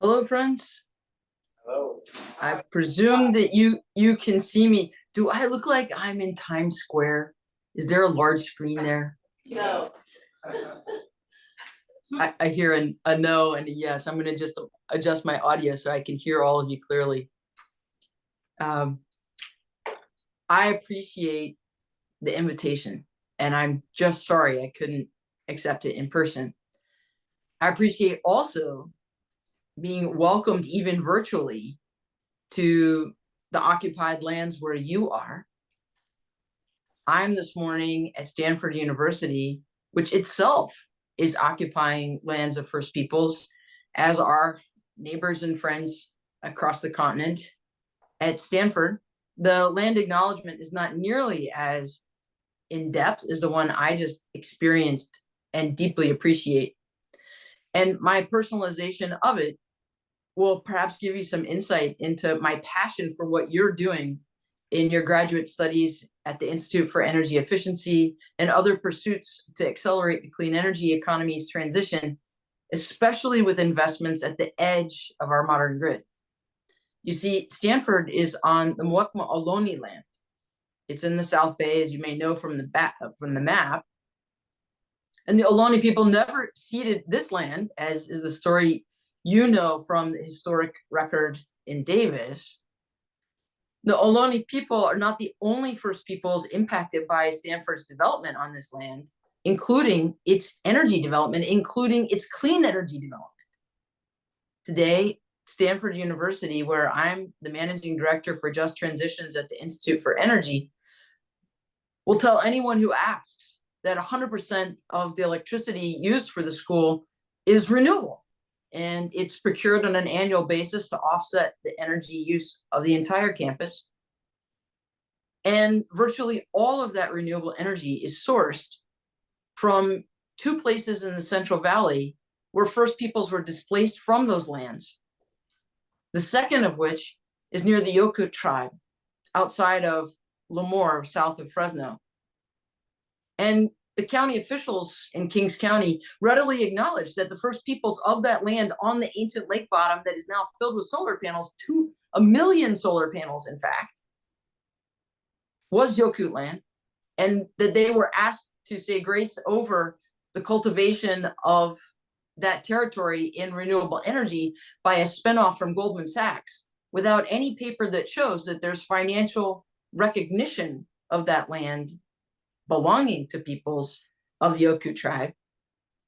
Hello, friends. Hello. I presume that you can see me. Do I look like I'm in Times Square? Is there a large screen there? No. I hear a no and a yes. I'm going to just adjust my audio so I can hear all of you clearly. I appreciate the invitation, and I'm just sorry I couldn't accept it in person. I appreciate also being welcomed even virtually to the occupied lands where you are. I'm this morning at Stanford University, which itself is occupying lands of First Peoples, as are neighbors and friends across the continent. At Stanford, the land acknowledgement is not nearly as in depth as the one I just experienced and deeply appreciate. And my personalization of it will perhaps give you some insight into my passion for what you're doing in your graduate studies at the Institute for Energy Efficiency and other pursuits to accelerate the clean energy economy's transition, especially with investments at the edge of our modern grid. You see, Stanford is on the Muwekma Ohlone land. It's in the South Bay, as you may know from the map. And the Ohlone people never ceded this land, as is the story you know from the historic record in Davis. The Ohlone people are not the only First Peoples impacted by Stanford's development on this land, including its energy development, including its clean energy development. Today, Stanford University, where I'm the managing director for Just Transitions at the Institute for Energy, will tell anyone who asks that 100% of the electricity used for the school is renewable, and it's procured on an annual basis to offset the energy use of the entire campus. And virtually all of that renewable energy is sourced from two places in the Central Valley where First Peoples were displaced from those lands. The second of which is near the Yokut tribe, outside of Lemoore, south of Fresno. And the county officials in Kings County readily acknowledged that the First Peoples of that land on the ancient lake bottom that is now filled with solar panels, 1 million solar panels, in fact, was Yokut land, and that they were asked to say grace over the cultivation of that territory in renewable energy by a spinoff from Goldman Sachs, without any paper that shows that there's financial recognition of that land belonging to peoples of the Yokut tribe,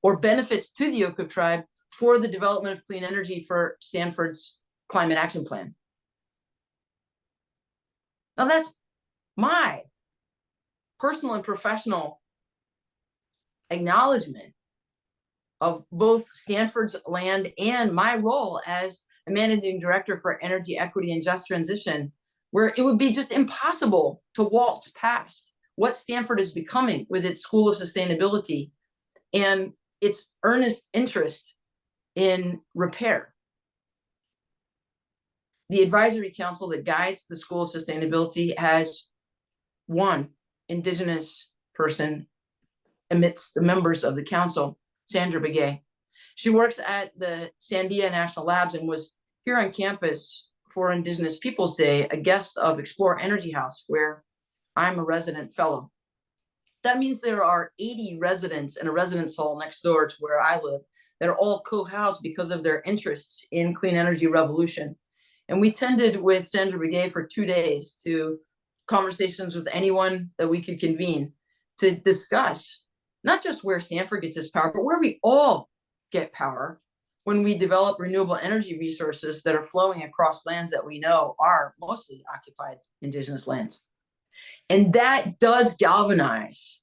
or benefits to the Yokut tribe for the development of clean energy for Stanford's climate action plan. Now that's my personal and professional acknowledgement of both Stanford's land and my role as a managing director for energy equity and just transition, where it would be just impossible to waltz past what Stanford is becoming with its School of Sustainability and its earnest interest in repair. The advisory council that guides the School of Sustainability has one Indigenous person amidst the members of the council, Sandra Begay. She works at the Sandia National Labs and was here on campus for Indigenous Peoples Day, a guest of Explore Energy House, where I'm a resident fellow. That means there are 80 residents in a residence hall next door to where I live that are all co-housed because of their interests in clean energy revolution. And we tended with Sandra Begay for 2 days to conversations with anyone that we could convene to discuss not just where Stanford gets its power, but where we all get power when we develop renewable energy resources that are flowing across lands that we know are mostly occupied Indigenous lands. And that does galvanize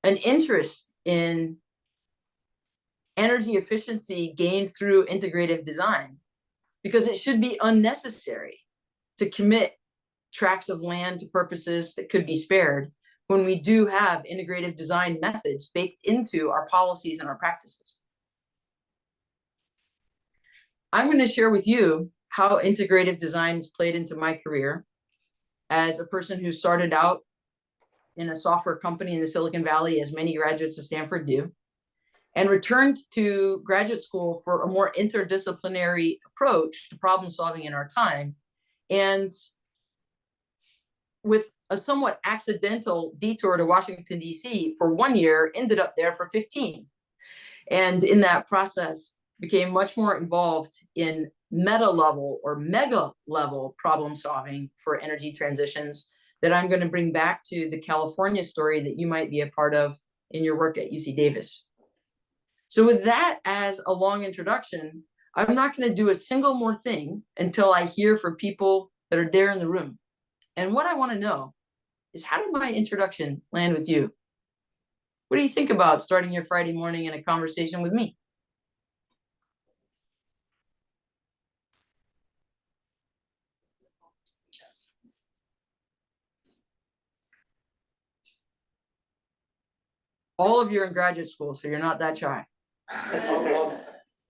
an interest in energy efficiency gained through integrative design, because it should be unnecessary to commit tracts of land to purposes that could be spared when we do have integrative design methods baked into our policies and our practices. I'm going to share with you how integrative design has played into my career as a person who started out in a software company in the Silicon Valley, as many graduates of Stanford do, and returned to graduate school for a more interdisciplinary approach to problem solving in our time. And with a somewhat accidental detour to Washington, D.C. for 1 year, ended up there for 15. And in that process, became much more involved in meta level or mega level problem solving for energy transitions that I'm going to bring back to the California story that you might be a part of in your work at UC Davis. So with that as a long introduction, I'm not going to do a single more thing until I hear from people that are there in the room. And what I want to know is, how did my introduction land with you? What do you think about starting your Friday morning in a conversation with me? All of you are in graduate school, so you're not that shy.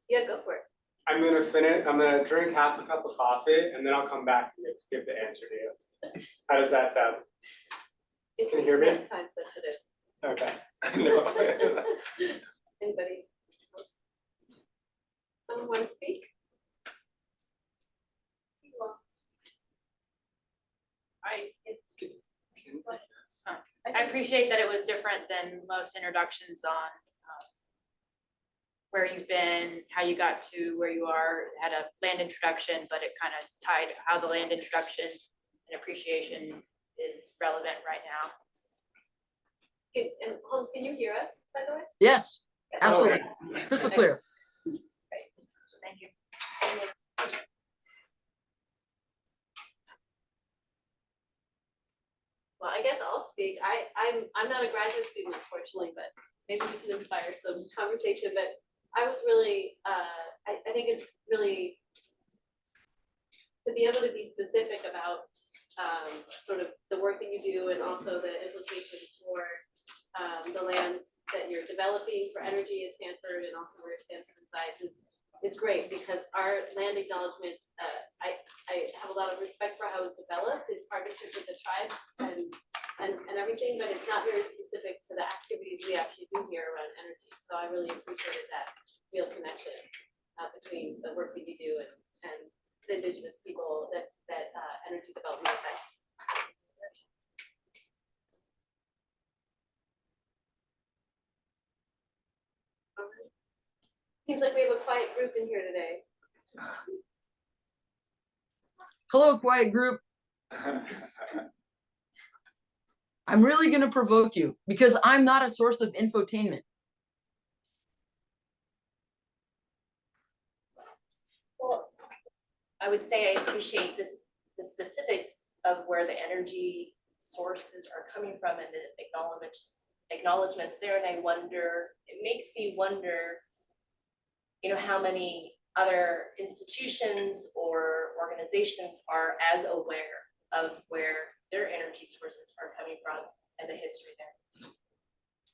Yeah, go for it. I'm gonna drink half a cup of coffee and then I'll come back and give the answer to you. How does that sound? Can you hear me? It's not time sensitive. Okay. No. Anybody? Someone want to speak? I appreciate that it was different than most introductions on where you've been, how you got to where you are. It had a land introduction, but it kind of tied how the land introduction and appreciation is relevant right now. And Holmes, can you hear us, by the way? Yes, absolutely. Crystal clear. Great. Thank you. Well, I guess I'll speak. I'm not a graduate student, unfortunately, but maybe we can inspire some conversation. But I was really, I think it's really to be able to be specific about sort of the work that you do and also the implications for the lands that you're developing for energy at Stanford and also where Stanford resides is great, because our land acknowledgement, I have a lot of respect for how it's developed in partnership with the tribe and everything, but it's not very specific to the activities we actually do here around energy. So I really appreciated that real connection between the work that you do and the indigenous people that energy development affects. Seems like we have a quiet group in here today. Hello, quiet group. I'm really going to provoke you because I'm not a source of infotainment. Well, I would say I appreciate the specifics of where the energy sources are coming from and the acknowledgements there. And I wonder, it makes me wonder, how many other institutions or organizations are as aware of where their energy sources are coming from and the history there.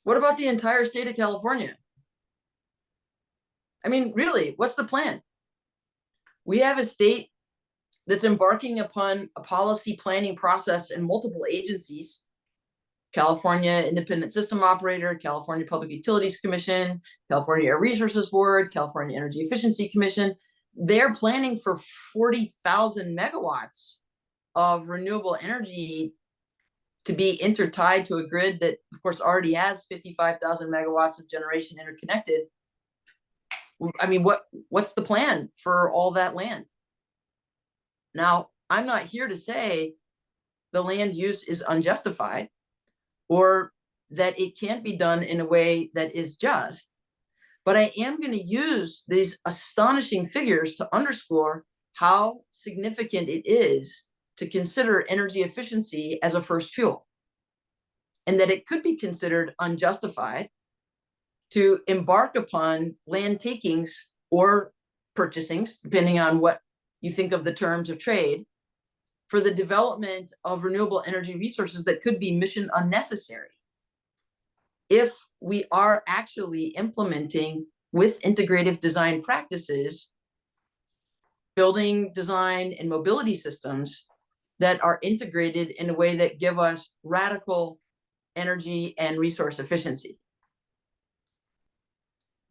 What about the entire state of California? I mean, really, what's the plan? We have a state that's embarking upon a policy planning process in multiple agencies: California Independent System Operator, California Public Utilities Commission, California Air Resources Board, California Energy Efficiency Commission. They're planning for 40,000 megawatts of renewable energy to be intertied to a grid that, of course, already has 55,000 megawatts of generation interconnected. I mean, what's the plan for all that land? Now, I'm not here to say the land use is unjustified or that it can't be done in a way that is just, but I am going to use these astonishing figures to underscore how significant it is to consider energy efficiency as a first fuel, and that it could be considered unjustified to embark upon land takings or purchasings, depending on what you think of the terms of trade, for the development of renewable energy resources that could be mission unnecessary if we are actually implementing with integrative design practices, building design and mobility systems that are integrated in a way that give us radical energy and resource efficiency.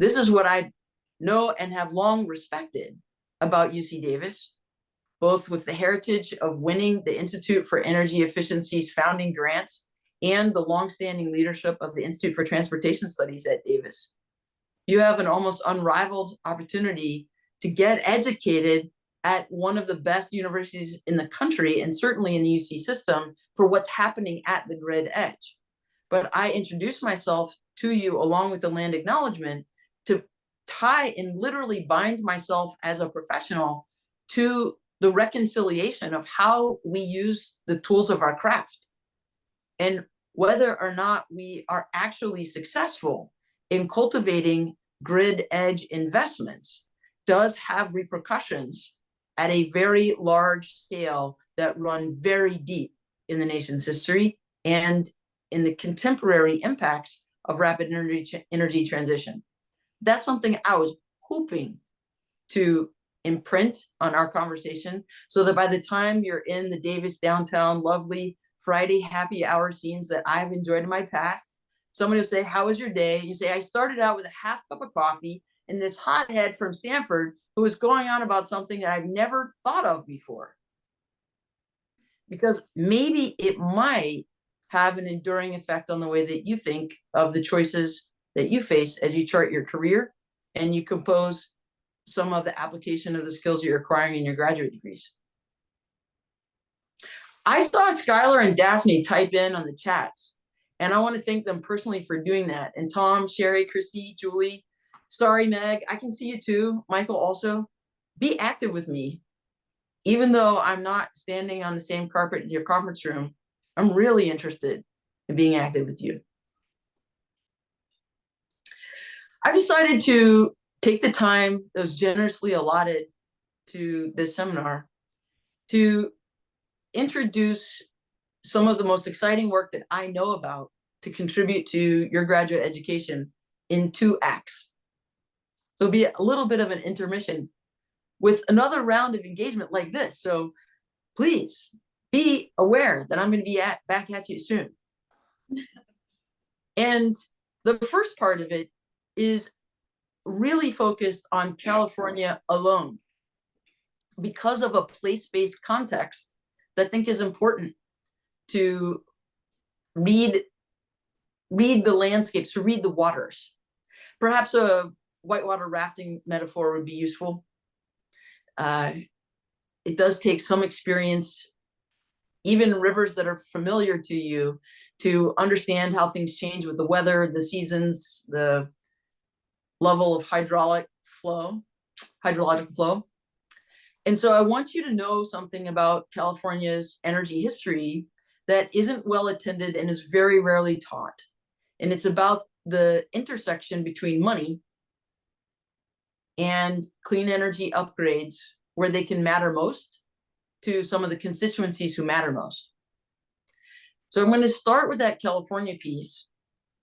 This is what I know and have long respected about UC Davis, both with the heritage of winning the Institute for Energy Efficiency's founding grants and the longstanding leadership of the Institute for Transportation Studies at Davis. You have an almost unrivaled opportunity to get educated at one of the best universities in the country, and certainly in the UC system, for what's happening at the grid edge. But I introduced myself to you along with the land acknowledgement to tie and literally bind myself as a professional to the reconciliation of how we use the tools of our craft, and whether or not we are actually successful in cultivating grid edge investments does have repercussions at a very large scale that run very deep in the nation's history and in the contemporary impacts of rapid energy transition. That's something I was hoping to imprint on our conversation, so that by the time you're in the Davis downtown lovely Friday happy hour scenes that I've enjoyed in my past, somebody will say, how was your day? And you say, I started out with a half cup of coffee and this hothead from Stanford who was going on about something that I've never thought of before. Because maybe it might have an enduring effect on the way that you think of the choices that you face as you chart your career and you compose some of the application of the skills you're acquiring in your graduate degrees. I saw Skylar and Daphne type in on the chats, and I want to thank them personally for doing that. And Tom, Sherry, Christy, Julie, Starry, Meg, I can see you too. Michael also. Be active with me. Even though I'm not standing on the same carpet in your conference room, I'm really interested in being active with you. I've decided to take the time that was generously allotted to this seminar to introduce some of the most exciting work that I know about to contribute to your graduate education in 2 acts. So it'll be a little bit of an intermission with another round of engagement like this. So please be aware that I'm going to be back at you soon. And the first part of it is really focused on California alone, because of a place-based context that I think is important to read the landscapes, to read the waters. Perhaps a whitewater rafting metaphor would be useful. It does take some experience, even rivers that are familiar to you, to understand how things change with the weather, the seasons, the level of hydrological flow. And so I want you to know something about California's energy history that isn't well attended and is very rarely taught. And it's about the intersection between money and clean energy upgrades, where they can matter most to some of the constituencies who matter most. So I'm going to start with that California piece,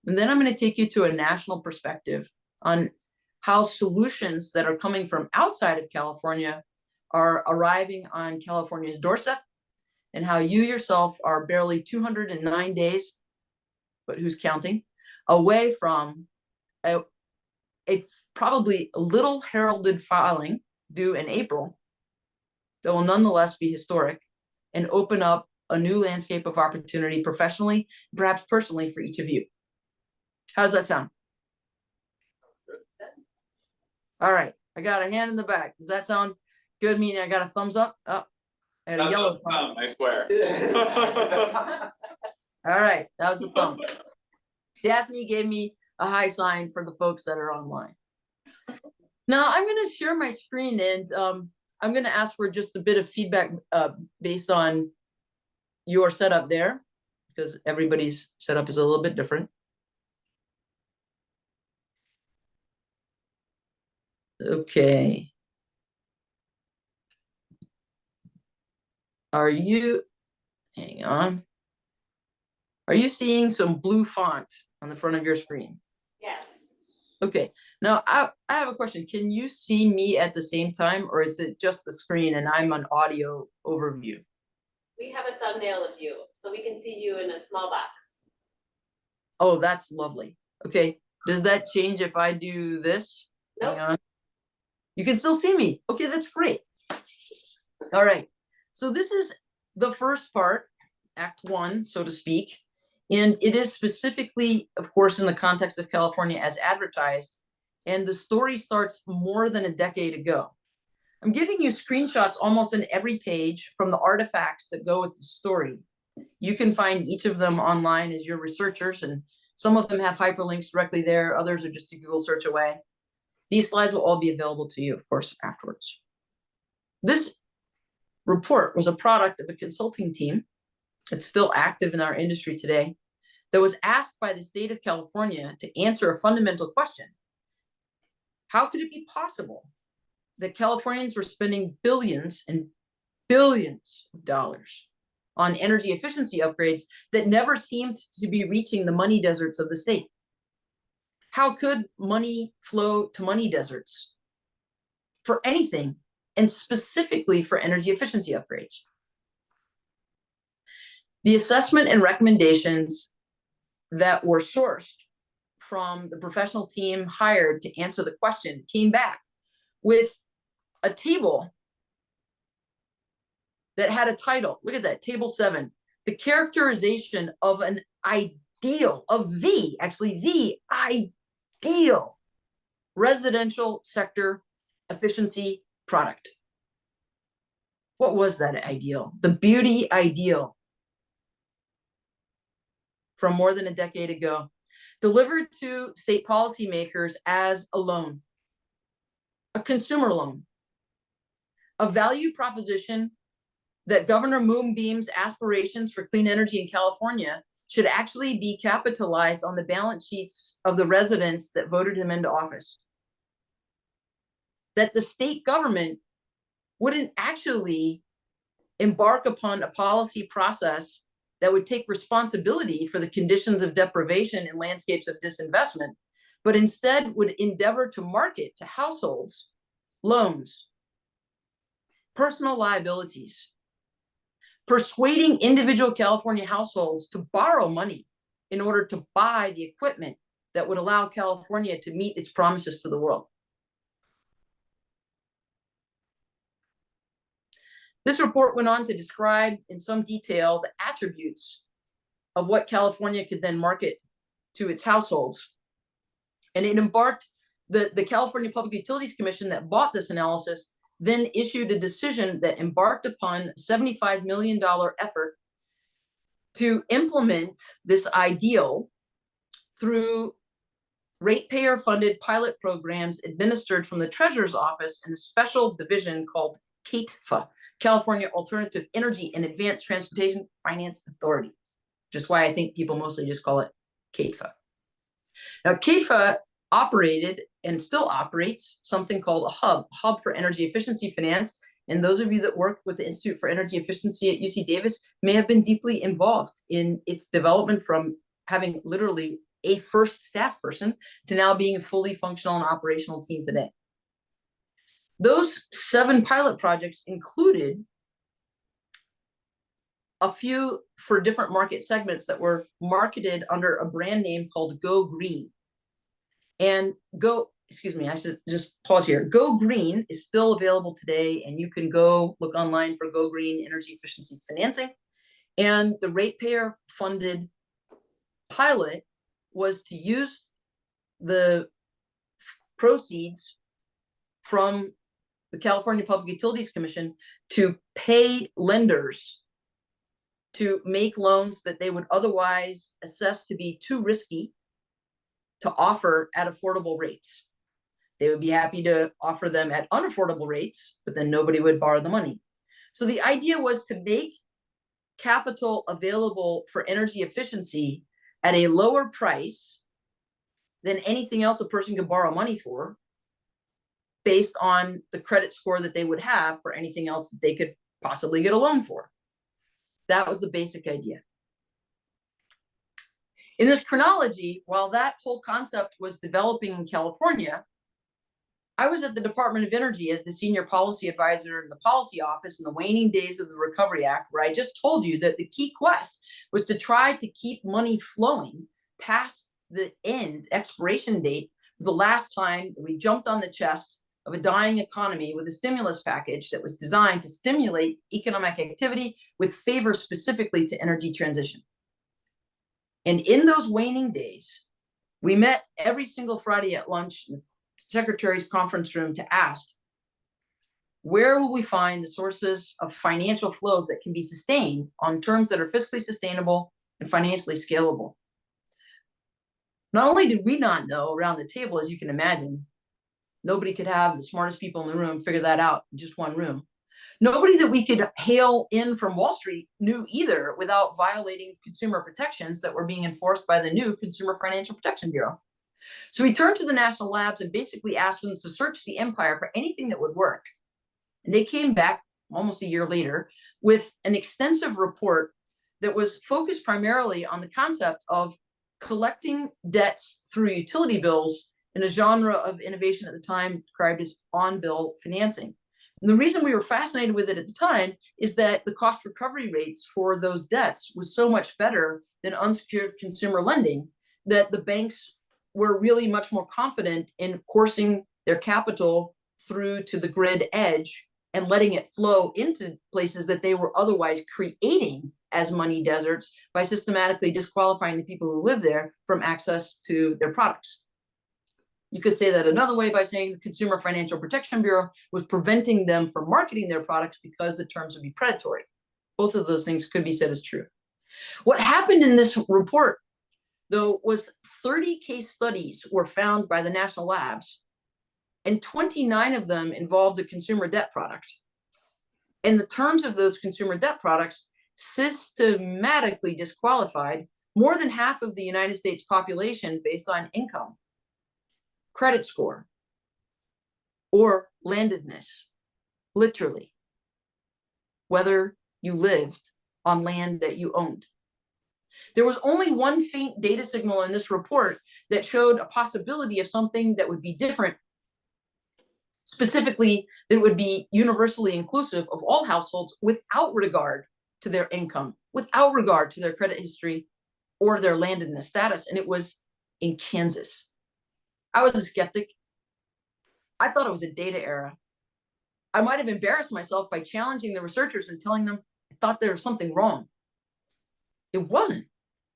and then I'm going to take you to a national perspective on how solutions that are coming from outside of California are arriving on California's doorstep, and how you yourself are barely 209 days, but who's counting, away from a probably a little heralded filing due in April that will nonetheless be historic and open up a new landscape of opportunity professionally, perhaps personally, for each of you. How does that sound? All right, I got a hand in the back. Does that sound good? Meaning I got a thumbs up? Oh, I had a yellow thumb. I swear. All right, that was a thumb. Daphne gave me a high sign for the folks that are online. Now I'm going to share my screen, and I'm going to ask for just a bit of feedback based on your setup there, because everybody's setup is a little bit different. Okay. Hang on. Are you seeing some blue font on the front of your screen? Yes. Okay. Now I have a question. Can you see me at the same time, or is it just the screen and I'm an audio overview? We have a thumbnail of you, so we can see you in a small box. Oh, that's lovely. Okay. Does that change if I do this? Nope. Hang on. You can still see me. Okay, that's great. All right. So this is the first part, Act 1, so to speak. And it is specifically, of course, in the context of California as advertised. And the story starts more than a decade ago. I'm giving you screenshots almost on every page from the artifacts that go with the story. You can find each of them online as your researchers, and some of them have hyperlinks directly there. Others are just a Google search away. These slides will all be available to you, of course, afterwards. This report was a product of a consulting team that's still active in our industry today that was asked by the state of California to answer a fundamental question. How could it be possible that Californians were spending billions and billions of dollars on energy efficiency upgrades that never seemed to be reaching the money deserts of the state? How could money flow to money deserts for anything, and specifically for energy efficiency upgrades? The assessment and recommendations that were sourced from the professional team hired to answer the question came back with a table that had a title. Look at that, Table 7, the characterization of an ideal, the ideal residential sector efficiency product. What was that ideal? The beauty ideal from more than a decade ago, delivered to state policymakers as a loan, a consumer loan, a value proposition that Governor Moonbeam's aspirations for clean energy in California should actually be capitalized on the balance sheets of the residents that voted him into office. That the state government wouldn't actually embark upon a policy process that would take responsibility for the conditions of deprivation and landscapes of disinvestment, but instead would endeavor to market to households loans, personal liabilities, persuading individual California households to borrow money in order to buy the equipment that would allow California to meet its promises to the world. This report went on to describe in some detail the attributes of what California could then market to its households. And it embarked, the California Public Utilities Commission that bought this analysis then issued a decision that embarked upon a $75 million effort to implement this ideal through ratepayer-funded pilot programs administered from the Treasurer's Office in a special division called CATFA, California Alternative Energy and Advanced Transportation Finance Authority, which is why I think people mostly just call it CATFA. Now, CATFA operated and still operates something called a hub for energy efficiency finance. And those of you that work with the Institute for Energy Efficiency at UC Davis may have been deeply involved in its development, from having literally a first staff person to now being a fully functional and operational team today. Those 7 pilot projects included a few for different market segments that were marketed under a brand name called Go Green. And I should just pause here. Go Green is still available today, and you can go look online for Go Green Energy Efficiency Financing. And the ratepayer funded pilot was to use the proceeds from the California Public Utilities Commission to pay lenders to make loans that they would otherwise assess to be too risky to offer at affordable rates. They would be happy to offer them at unaffordable rates, but then nobody would borrow the money. So the idea was to make capital available for energy efficiency at a lower price than anything else a person could borrow money for, based on the credit score that they would have for anything else that they could possibly get a loan for. That was the basic idea. In this chronology, while that whole concept was developing in California, I was at the Department of Energy as the senior policy advisor in the policy office in the waning days of the Recovery Act, where I just told you that the key quest was to try to keep money flowing past the expiration date, the last time we jumped on the chest of a dying economy with a stimulus package that was designed to stimulate economic activity with favor specifically to energy transition. And in those waning days, we met every single Friday at lunch in the Secretary's conference room to ask, where will we find the sources of financial flows that can be sustained on terms that are fiscally sustainable and financially scalable? Not only did we not know around the table, as you can imagine, nobody could have the smartest people in the room figure that out in just one room. Nobody that we could hail in from Wall Street knew either without violating consumer protections that were being enforced by the new Consumer Financial Protection Bureau. So we turned to the national labs and basically asked them to search the empire for anything that would work. And they came back almost a year later with an extensive report that was focused primarily on the concept of collecting debts through utility bills in a genre of innovation at the time described as on-bill financing. And the reason we were fascinated with it at the time is that the cost recovery rates for those debts was so much better than unsecured consumer lending that the banks were really much more confident in coursing their capital through to the grid edge and letting it flow into places that they were otherwise creating as money deserts by systematically disqualifying the people who live there from access to their products. You could say that another way by saying the Consumer Financial Protection Bureau was preventing them from marketing their products because the terms would be predatory. Both of those things could be said as true. What happened in this report, though, was 30 case studies were found by the national labs, and 29 of them involved a consumer debt product. And the terms of those consumer debt products systematically disqualified more than half of the United States population based on income, credit score, or landedness, literally, whether you lived on land that you owned. There was only one faint data signal in this report that showed a possibility of something that would be different. Specifically, that it would be universally inclusive of all households without regard to their income, without regard to their credit history or their landedness status, and it was in Kansas. I was a skeptic. I thought it was a data error. I might have embarrassed myself by challenging the researchers and telling them I thought there was something wrong. It wasn't.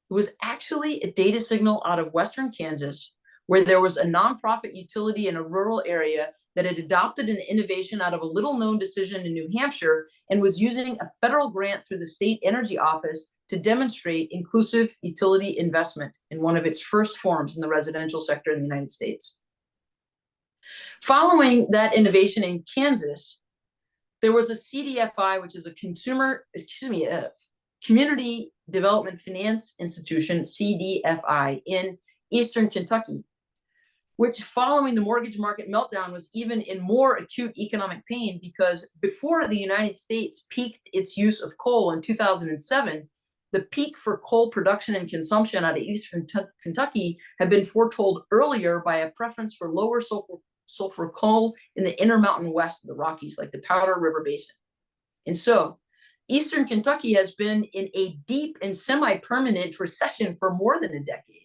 It was actually a data signal out of Western Kansas, where there was a nonprofit utility in a rural area that had adopted an innovation out of a little-known decision in New Hampshire and was using a federal grant through the state energy office to demonstrate inclusive utility investment in one of its first forms in the residential sector in the United States. Following that innovation in Kansas, there was a CDFI, which is a Community Development Finance Institution, CDFI, in Eastern Kentucky, which following the mortgage market meltdown was even in more acute economic pain because before the United States peaked its use of coal in 2007, the peak for coal production and consumption out of Eastern Kentucky had been foretold earlier by a preference for lower sulfur coal in the Intermountain West of the Rockies, like the Powder River Basin. And so Eastern Kentucky has been in a deep and semi-permanent recession for more than a decade.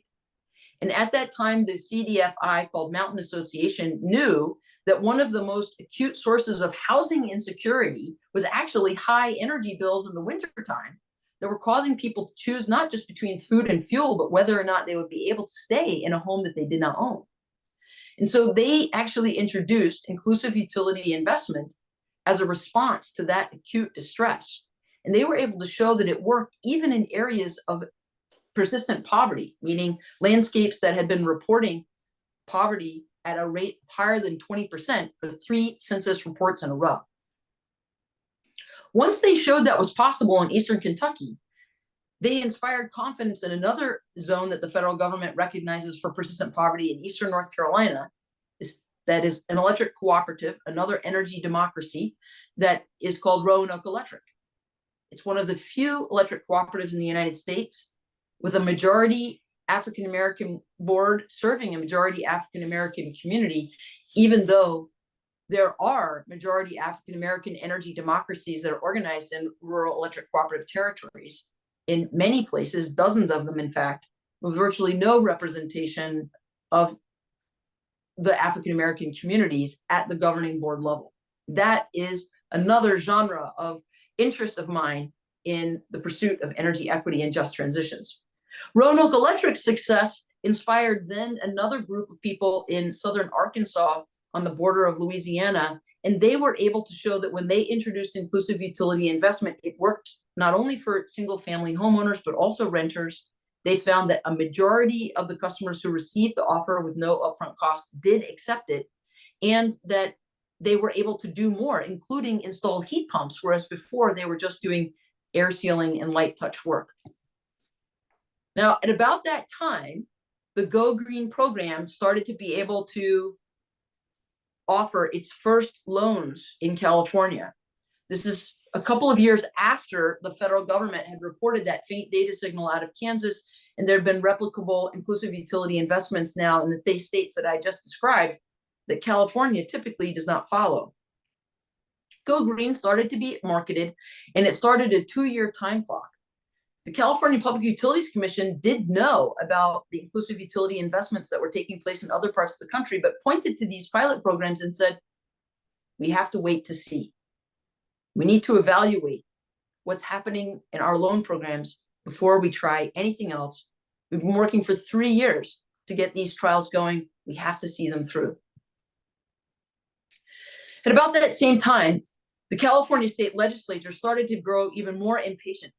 And at that time, the CDFI, called Mountain Association, knew that one of the most acute sources of housing insecurity was actually high energy bills in the wintertime that were causing people to choose not just between food and fuel, but whether or not they would be able to stay in a home that they did not own. And so they actually introduced inclusive utility investment as a response to that acute distress. And they were able to show that it worked even in areas of persistent poverty, meaning landscapes that had been reporting poverty at a rate higher than 20% for 3 census reports in a row. Once they showed that was possible in Eastern Kentucky, they inspired confidence in another zone that the federal government recognizes for persistent poverty in Eastern North Carolina, that is an electric cooperative, another energy democracy, that is called Roanoke Electric. It's one of the few electric cooperatives in the United States with a majority African-American board serving a majority African-American community, even though there are majority African-American energy democracies that are organized in rural electric cooperative territories. In many places, dozens of them, in fact, with virtually no representation of the African American communities at the governing board level. That is another genre of interest of mine in the pursuit of energy equity and just transitions. Roanoke Electric's success inspired then another group of people in southern Arkansas on the border of Louisiana, and they were able to show that when they introduced inclusive utility investment, it worked not only for single family homeowners, but also renters. They found that a majority of the customers who received the offer with no upfront cost did accept it, and that they were able to do more, including install heat pumps, whereas before they were just doing air sealing and light touch work. Now, at about that time, the Go Green program started to be able to offer its first loans in California. This is a couple of years after the federal government had reported that faint data signal out of Kansas, and there have been replicable inclusive utility investments now in the states that I just described that California typically does not follow. Go Green started to be marketed, and it started a 2-year time clock. The California Public Utilities Commission did know about the inclusive utility investments that were taking place in other parts of the country, but pointed to these pilot programs and said, we have to wait to see. We need to evaluate what's happening in our loan programs before we try anything else. We've been working for 3 years to get these trials going. We have to see them through. At about that same time, the California state legislature started to grow even more impatient.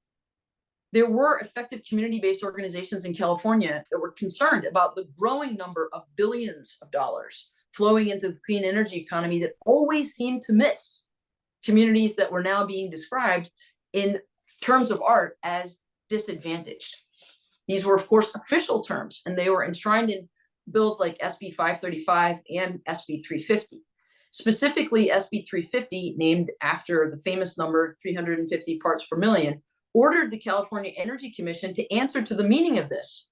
There were effective community-based organizations in California that were concerned about the growing number of billions of dollars flowing into the clean energy economy that always seemed to miss communities that were now being described in terms of art as disadvantaged. These were, of course, official terms, and they were enshrined in bills like SB 535 and SB 350. Specifically, SB 350, named after the famous number 350 parts per million, ordered the California Energy Commission to answer to the meaning of this.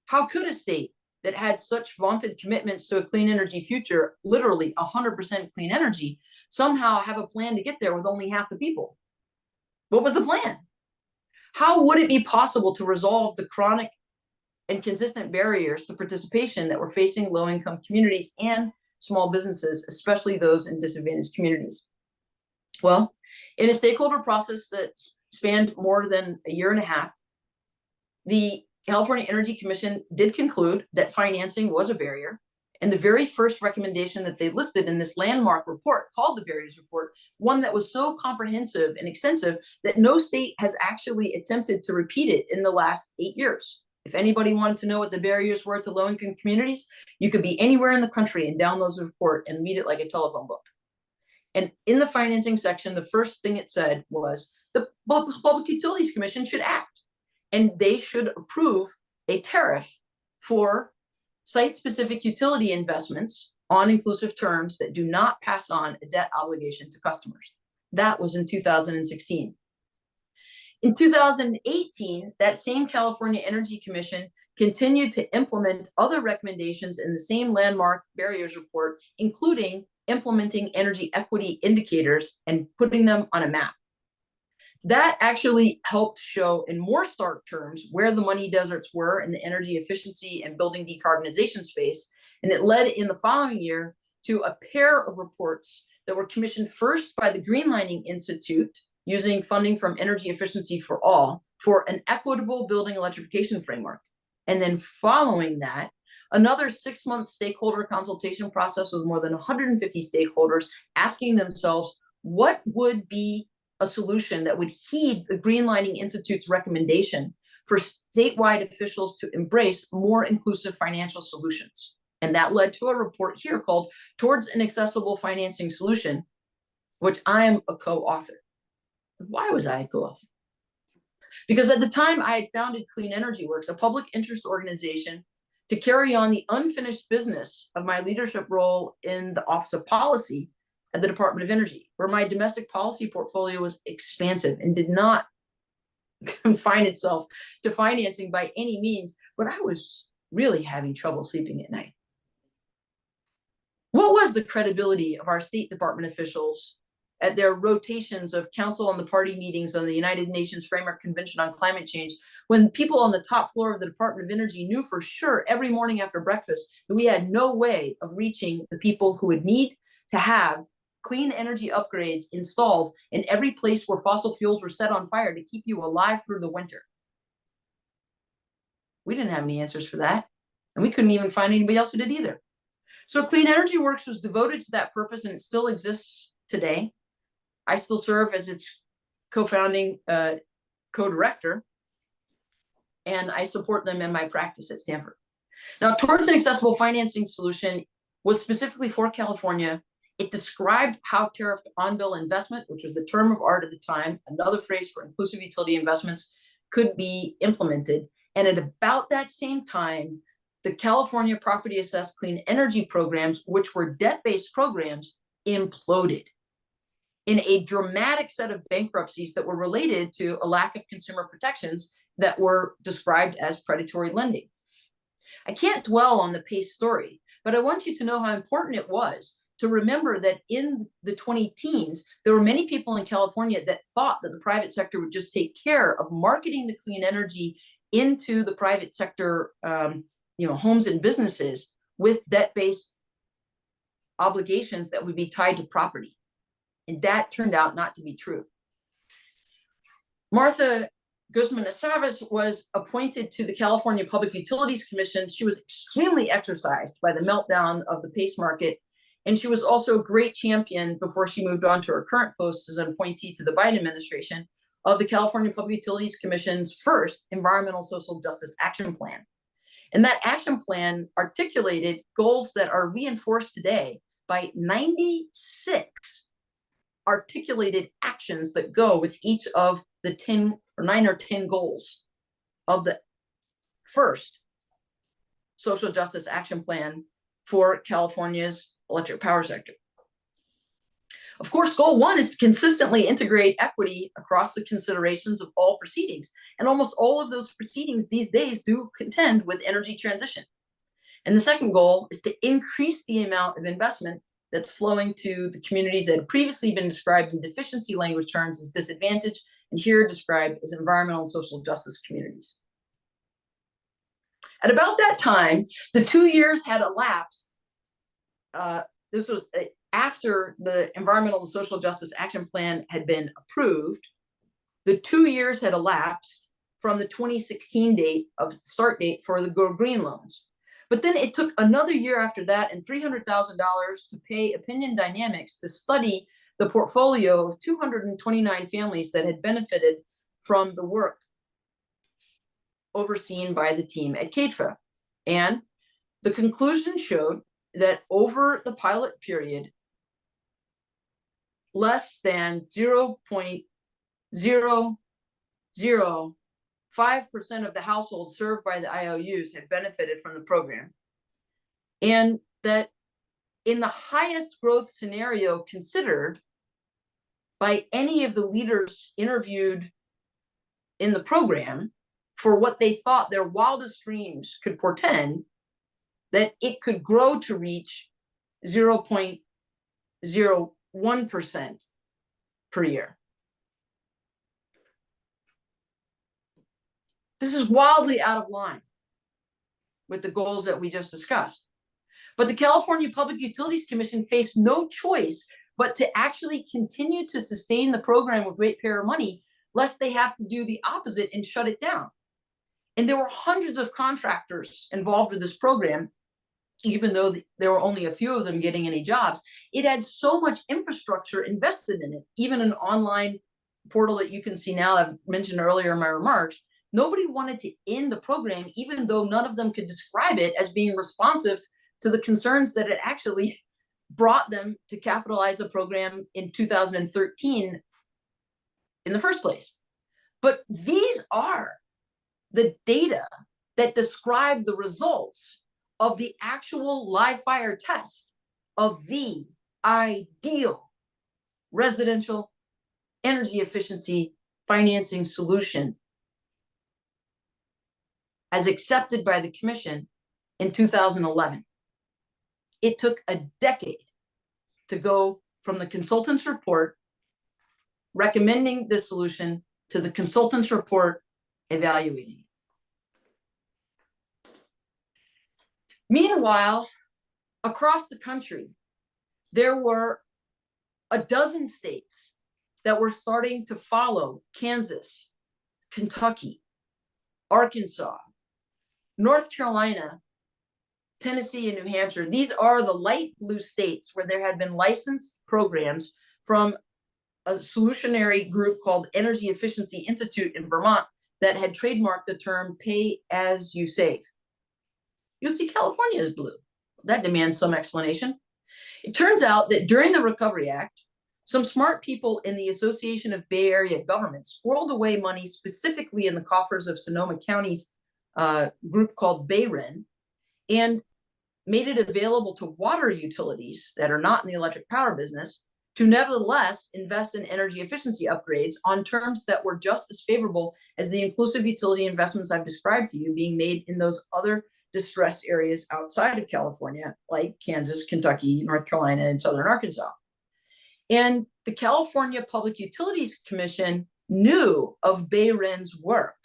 How could a state that had such vaunted commitments to a clean energy future, literally 100% clean energy, somehow have a plan to get there with only half the people? What was the plan? How would it be possible to resolve the chronic and consistent barriers to participation that were facing low-income communities and small businesses, especially those in disadvantaged communities? Well, in a stakeholder process that spanned more than a year and a half, the California Energy Commission did conclude that financing was a barrier. And the very first recommendation that they listed in this landmark report, called the Barriers Report, one that was so comprehensive and extensive that no state has actually attempted to repeat it in the last 8 years. If anybody wanted to know what the barriers were to low-income communities, you could be anywhere in the country and download the report and read it like a telephone book. And in the financing section, the first thing it said was the Public Utilities Commission should act, and they should approve a tariff for site-specific utility investments on inclusive terms that do not pass on a debt obligation to customers. That was in 2016. In 2018, that same California Energy Commission continued to implement other recommendations in the same landmark barriers report, including implementing energy equity indicators and putting them on a map. That actually helped show in more stark terms where the money deserts were in the energy efficiency and building decarbonization space. And it led in the following year to a pair of reports that were commissioned first by the Greenlining Institute, using funding from Energy Efficiency for All, for an equitable building electrification framework. And then following that, another 6-month stakeholder consultation process with more than 150 stakeholders asking themselves what would be a solution that would heed the Greenlining Institute's recommendation for statewide officials to embrace more inclusive financial solutions. And that led to a report here called Towards an Accessible Financing Solution, which I am a co-author. Why was I a co-author? Because at the time I had founded Clean Energy Works, a public interest organization, to carry on the unfinished business of my leadership role in the Office of Policy at the Department of Energy, where my domestic policy portfolio was expansive and did not confine itself to financing by any means, but I was really having trouble sleeping at night. What was the credibility of our State Department officials at their rotations of council on the party meetings on the United Nations Framework Convention on Climate Change, when people on the top floor of the Department of Energy knew for sure every morning after breakfast that we had no way of reaching the people who would need to have clean energy upgrades installed in every place where fossil fuels were set on fire to keep you alive through the winter. We didn't have any answers for that, and we couldn't even find anybody else who did either. So Clean Energy Works was devoted to that purpose, and it still exists today. I still serve as its co-founding co-director, and I support them in my practice at Stanford. Now, Towards an Accessible Financing Solution was specifically for California. It described how tariffed on-bill investment, which was the term of art at the time, another phrase for inclusive utility investments, could be implemented. And at about that same time, the California Property Assessed Clean Energy programs, which were debt-based programs, imploded in a dramatic set of bankruptcies that were related to a lack of consumer protections that were described as predatory lending. I can't dwell on the PACE story, but I want you to know how important it was to remember that in the 2010s, there were many people in California that thought that the private sector would just take care of marketing the clean energy into the private sector, homes and businesses with debt-based obligations that would be tied to property. And that turned out not to be true. Martha Guzman-Echaves was appointed to the California Public Utilities Commission. She was extremely exercised by the meltdown of the PACE market. And she was also a great champion before she moved on to her current post as an appointee to the Biden administration of the California Public Utilities Commission's first Environmental Social Justice Action Plan. And that action plan articulated goals that are reinforced today by 96 articulated actions that go with each of the 9 or 10 goals of the first social justice action plan for California's electric power sector. Of course, goal 1 is to consistently integrate equity across the considerations of all proceedings. And almost all of those proceedings these days do contend with energy transition. And the second goal is to increase the amount of investment that's flowing to the communities that had previously been described in deficiency language terms as disadvantaged, and here described as environmental and social justice communities. At about that time, the 2 years had elapsed. This was after the Environmental and Social Justice Action Plan had been approved. The 2 years had elapsed from the 2016 start date for the Go Green loans. But then it took another year after that and $300,000 to pay Opinion Dynamics to study the portfolio of 229 families that had benefited from the work overseen by the team at CADFA. And the conclusion showed that over the pilot period, less than 0.005% of the households served by the IOUs had benefited from the program. And that in the highest growth scenario considered by any of the leaders interviewed in the program for what they thought their wildest dreams could portend, that it could grow to reach 0.01% per year. This is wildly out of line with the goals that we just discussed. But the California Public Utilities Commission faced no choice but to actually continue to sustain the program with ratepayer money, lest they have to do the opposite and shut it down. And there were hundreds of contractors involved with this program, even though there were only a few of them getting any jobs. It had so much infrastructure invested in it, even an online portal that you can see now, I've mentioned earlier in my remarks. Nobody wanted to end the program, even though none of them could describe it as being responsive to the concerns that it actually brought them to capitalize the program in 2013 in the first place. But these are the data that describe the results of the actual live fire test of the ideal residential energy efficiency financing solution as accepted by the commission in 2011. It took a decade to go from the consultant's report recommending the solution to the consultant's report evaluating it. Meanwhile, across the country, there were a dozen states that were starting to follow Kansas, Kentucky, Arkansas, North Carolina, Tennessee, and New Hampshire. These are the light blue states where there had been licensed programs from a solutionary group called Energy Efficiency Institute in Vermont that had trademarked the term pay as you save. You'll see California is blue. That demands some explanation. It turns out that during the Recovery Act, some smart people in the Association of Bay Area Governments squirreled away money specifically in the coffers of Sonoma County's group called BayREN and made it available to water utilities that are not in the electric power business to nevertheless invest in energy efficiency upgrades on terms that were just as favorable as the inclusive utility investments I've described to you being made in those other distressed areas outside of California, like Kansas, Kentucky, North Carolina, and Southern Arkansas. And the California Public Utilities Commission knew of BayREN's work.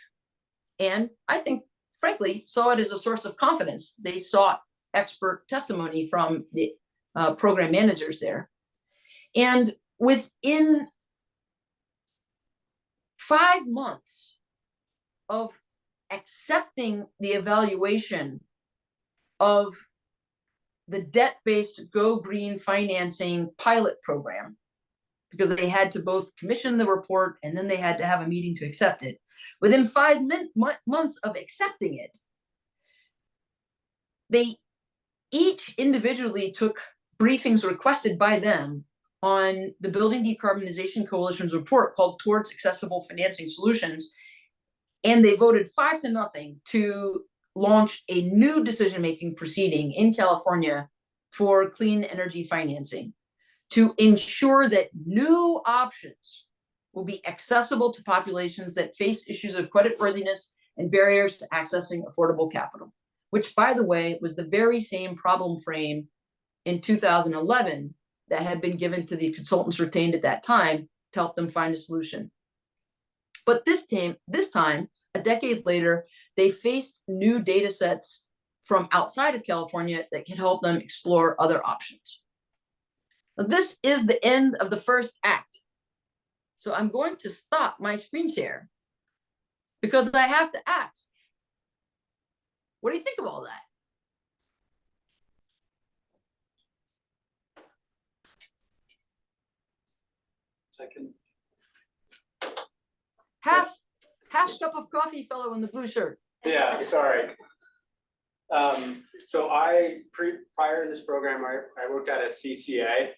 And I think, frankly, saw it as a source of confidence. They sought expert testimony from the program managers there. And within 5 months of accepting the evaluation of the debt-based Go Green financing pilot program, because they had to both commission the report and then they had to have a meeting to accept it. Within 5 months of accepting it, they each individually took briefings requested by them on the Building Decarbonization Coalition's report called Towards Accessible Financing Solutions. And they voted 5-0 to launch a new decision-making proceeding in California for clean energy financing to ensure that new options will be accessible to populations that face issues of creditworthiness and barriers to accessing affordable capital, which, by the way, was the very same problem frame in 2011 that had been given to the consultants retained at that time to help them find a solution. But this time, a decade later, they faced new data sets from outside of California that can help them explore other options. Now, this is the end of the first act. So I'm going to stop my screen share because I have to ask, what do you think of all that? Second. Half cup of coffee, fellow in the blue shirt. Yeah, sorry. So prior to this program, I worked at a CCA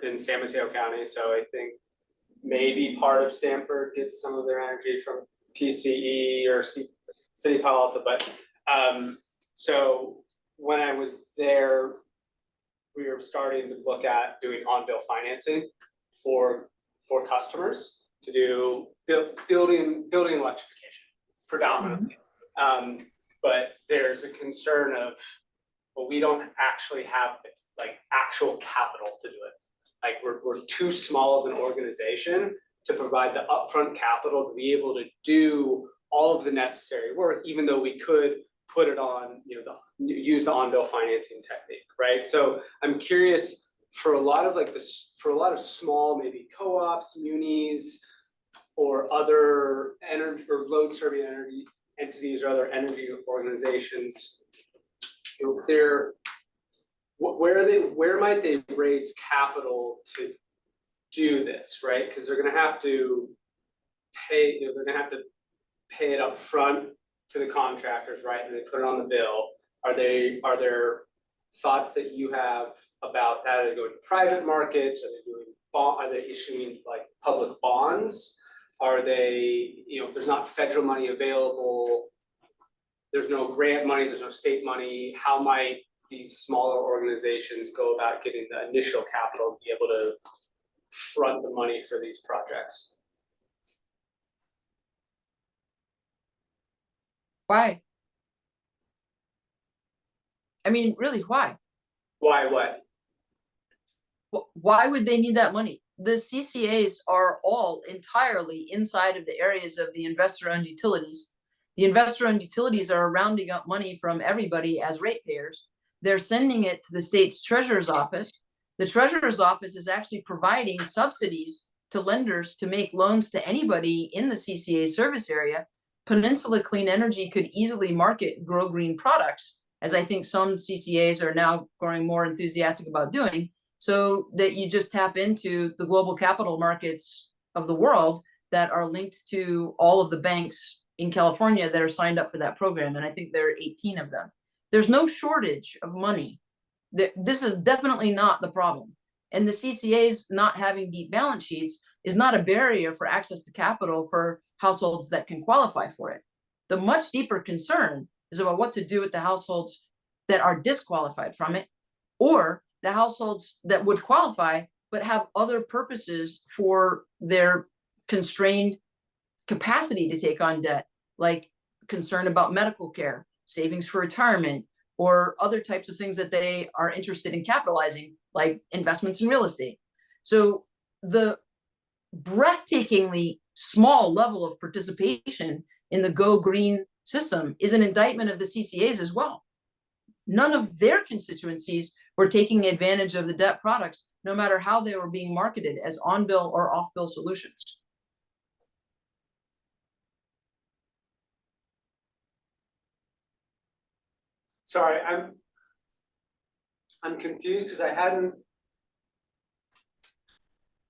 in San Mateo County. So I think maybe part of Stanford gets some of their energy from PCE or City Palo Alto. But so when I was there, we were starting to look at doing on-bill financing for customers to do building electrification predominantly. But there's a concern of, well, we don't actually have like actual capital to do it. Like we're too small of an organization to provide the upfront capital to be able to do all of the necessary work, even though we could put it on, use the on-bill financing technique, right? So I'm curious, for a lot of small, maybe co-ops, munis, or other energy or load serving energy entities or other energy organizations, where might they raise capital to do this, right? Because they're going to have to pay, they're going to have to pay it up front to the contractors, right? And they put it on the bill. Are there thoughts that you have about that? Are they going to private markets? Are they issuing like public bonds? Are they, if there's not federal money available, there's no grant money, there's no state money, how might these smaller organizations go about getting the initial capital to be able to front the money for these projects? Why? I mean, really, why? Why what? Why would they need that money? the CCAs are all entirely inside of the areas of the investor-owned utilities. The investor-owned utilities are rounding up money from everybody as ratepayers. They're sending it to the state's treasurer's office. The treasurer's office is actually providing subsidies to lenders to make loans to anybody in the CCA service area. Peninsula Clean Energy could easily market Grow Green products, as I think some CCAs are now growing more enthusiastic about doing, so that you just tap into the global capital markets of the world that are linked to all of the banks in California that are signed up for that program. And I think there are 18 of them. There's no shortage of money. This is definitely not the problem. And the CCAs not having deep balance sheets is not a barrier for access to capital for households that can qualify for it. The much deeper concern is about what to do with the households that are disqualified from it, or the households that would qualify but have other purposes for their constrained capacity to take on debt, like concern about medical care, savings for retirement, or other types of things that they are interested in capitalizing, like investments in real estate. So the breathtakingly small level of participation in the Go Green system is an indictment of the CCAs as well. None of their constituencies were taking advantage of the debt products, no matter how they were being marketed as on-bill or off-bill solutions. Sorry, I'm confused because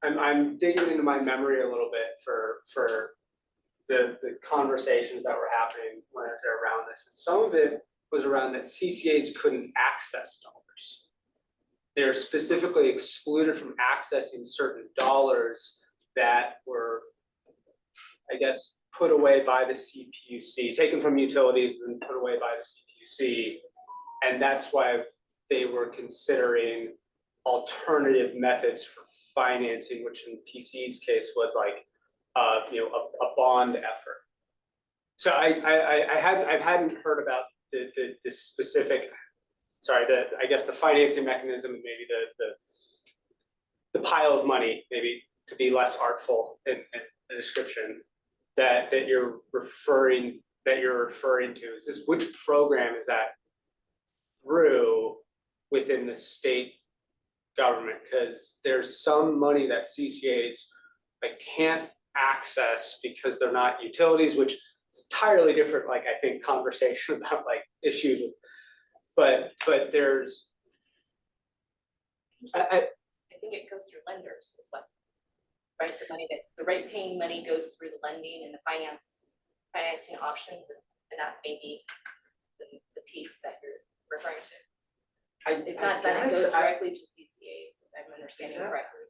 I'm digging into my memory a little bit for the conversations that were happening when I was around this. And some of it was around that CCAs couldn't access dollars. They're specifically excluded from accessing certain dollars that were, I guess, put away by the CPUC, taken from utilities and then put away by the CPUC. And that's why they were considering alternative methods for financing, which in PC's case was like, a bond effort. So I hadn't heard about the specific, I guess the financing mechanism, maybe the pile of money, maybe to be less artful in the description that you're referring to. Is this, which program is that through within the state government? Because there's some money that CCAs can't access because they're not utilities, which is entirely different, I think, conversation about issues with, but there's I think it goes through lenders as well, right? The rate paying money goes through the lending and the financing options, and that may be the piece that you're referring to. It's not that it goes directly to CCAs, if I'm understanding correctly.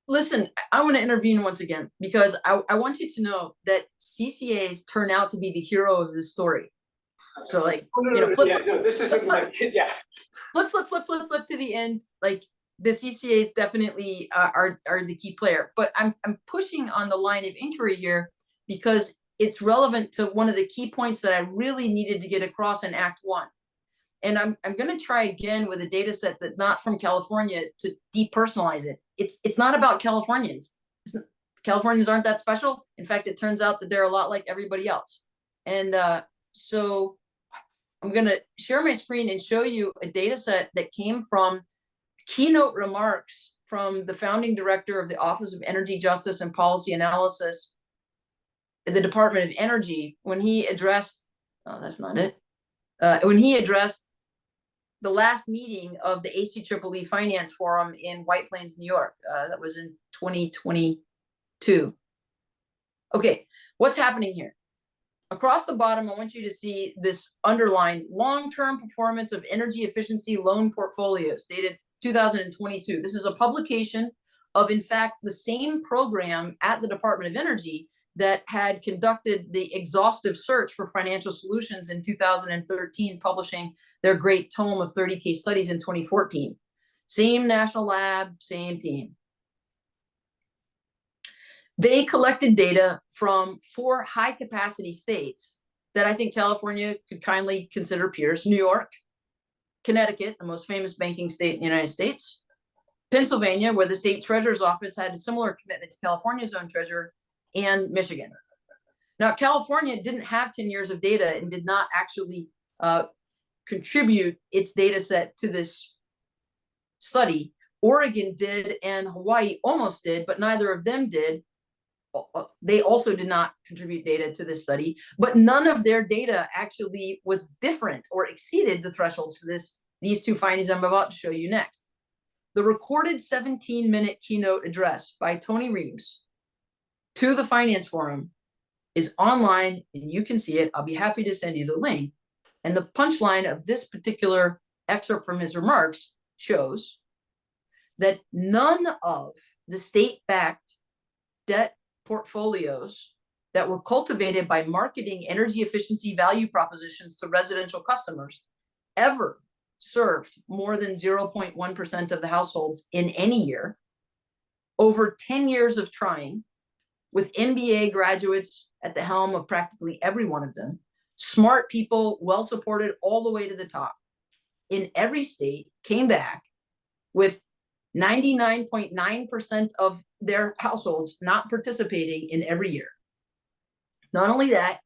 Listen, I want to intervene once again, because I want you to know that CCAs turn out to be the hero of this story. So flip to the end. The CCAs definitely are the key player, but I'm pushing on the line of inquiry here because it's relevant to one of the key points that I really needed to get across in Act 1. And I'm going to try again with a data set that's not from California to depersonalize it. It's not about Californians. Californians aren't that special. In fact, it turns out that they're a lot like everybody else. And so I'm going to share my screen and show you a data set that came from keynote remarks from the founding director of the Office of Energy Justice and Policy Analysis at the Department of Energy when he addressed, when he addressed the last meeting of the ACEEE Finance Forum in White Plains, New York. That was in 2022. Okay, what's happening here? Across the bottom, I want you to see this underlined long-term performance of energy efficiency loan portfolios dated 2022. This is a publication of, in fact, the same program at the Department of Energy that had conducted the exhaustive search for financial solutions in 2013, publishing their great tome of 30 case studies in 2014. Same national lab, same team. They collected data from 4 high capacity states that I think California could kindly consider peers: New York, Connecticut, the most famous banking state in the United States, Pennsylvania, where the state treasurer's office had a similar commitment to California's own treasurer, and Michigan. Now, California didn't have 10 years of data and did not actually contribute its data set to this study. Oregon did, and Hawaii almost did, but neither of them did. They also did not contribute data to this study, but none of their data actually was different or exceeded the thresholds for these two findings I'm about to show you next. The recorded 17-minute keynote address by Tony Reeves to the Finance Forum is online, and you can see it. I'll be happy to send you the link. And the punchline of this particular excerpt from his remarks shows that none of the state-backed debt portfolios that were cultivated by marketing energy efficiency value propositions to residential customers ever served more than 0.1% of the households in any year. Over 10 years of trying, with MBA graduates at the helm of practically every one of them, smart people, well supported all the way to the top, in every state came back with 99.9% of their households not participating in every year. Not only that,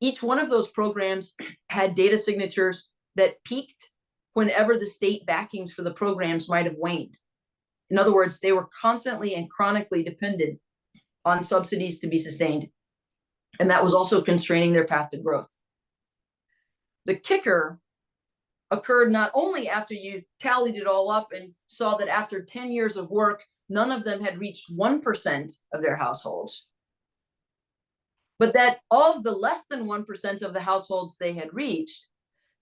each one of those programs had data signatures that peaked whenever the state backings for the programs might have waned. In other words, they were constantly and chronically dependent on subsidies to be sustained. And that was also constraining their path to growth. The kicker occurred not only after you tallied it all up and saw that after 10 years of work, none of them had reached 1% of their households, but that of the less than 1% of the households they had reached,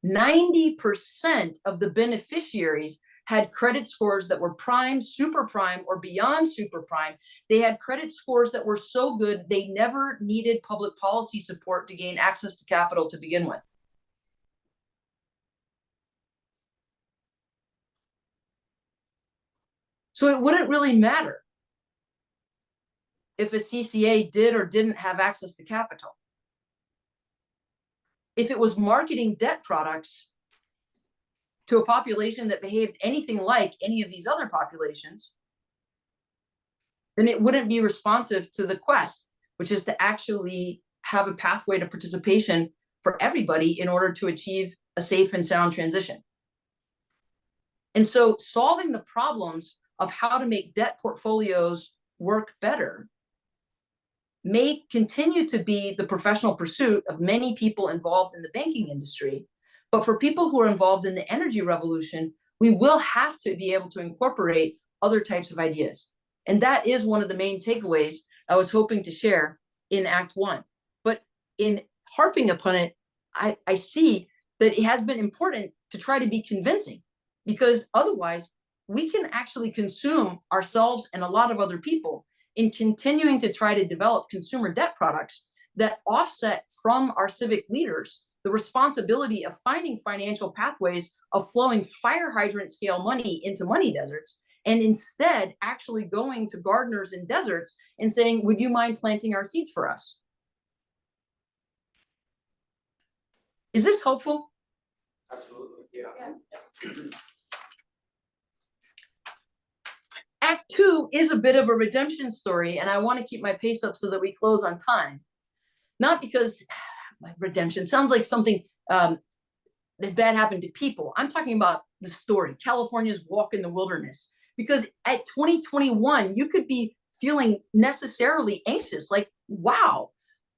90% of the beneficiaries had credit scores that were prime, super prime, or beyond super prime. They had credit scores that were so good they never needed public policy support to gain access to capital to begin with. So it wouldn't really matter if a CCA did or didn't have access to capital. If it was marketing debt products to a population that behaved anything like any of these other populations, then it wouldn't be responsive to the quest, which is to actually have a pathway to participation for everybody in order to achieve a safe and sound transition. And so solving the problems of how to make debt portfolios work better may continue to be the professional pursuit of many people involved in the banking industry. But for people who are involved in the energy revolution, we will have to be able to incorporate other types of ideas. And that is one of the main takeaways I was hoping to share in Act 1. But in harping upon it, I see that it has been important to try to be convincing, because otherwise we can actually consume ourselves and a lot of other people in continuing to try to develop consumer debt products that offset from our civic leaders the responsibility of finding financial pathways of flowing fire hydrant scale money into money deserts, and instead actually going to gardeners in deserts and saying, would you mind planting our seeds for us? Is this helpful? Absolutely, yeah. Act 2 is a bit of a redemption story, and I want to keep my pace up so that we close on time. Not because redemption sounds like something that's bad happened to people. I'm talking about the story, California's walk in the wilderness. Because at 2021, you could be feeling necessarily anxious, like, wow,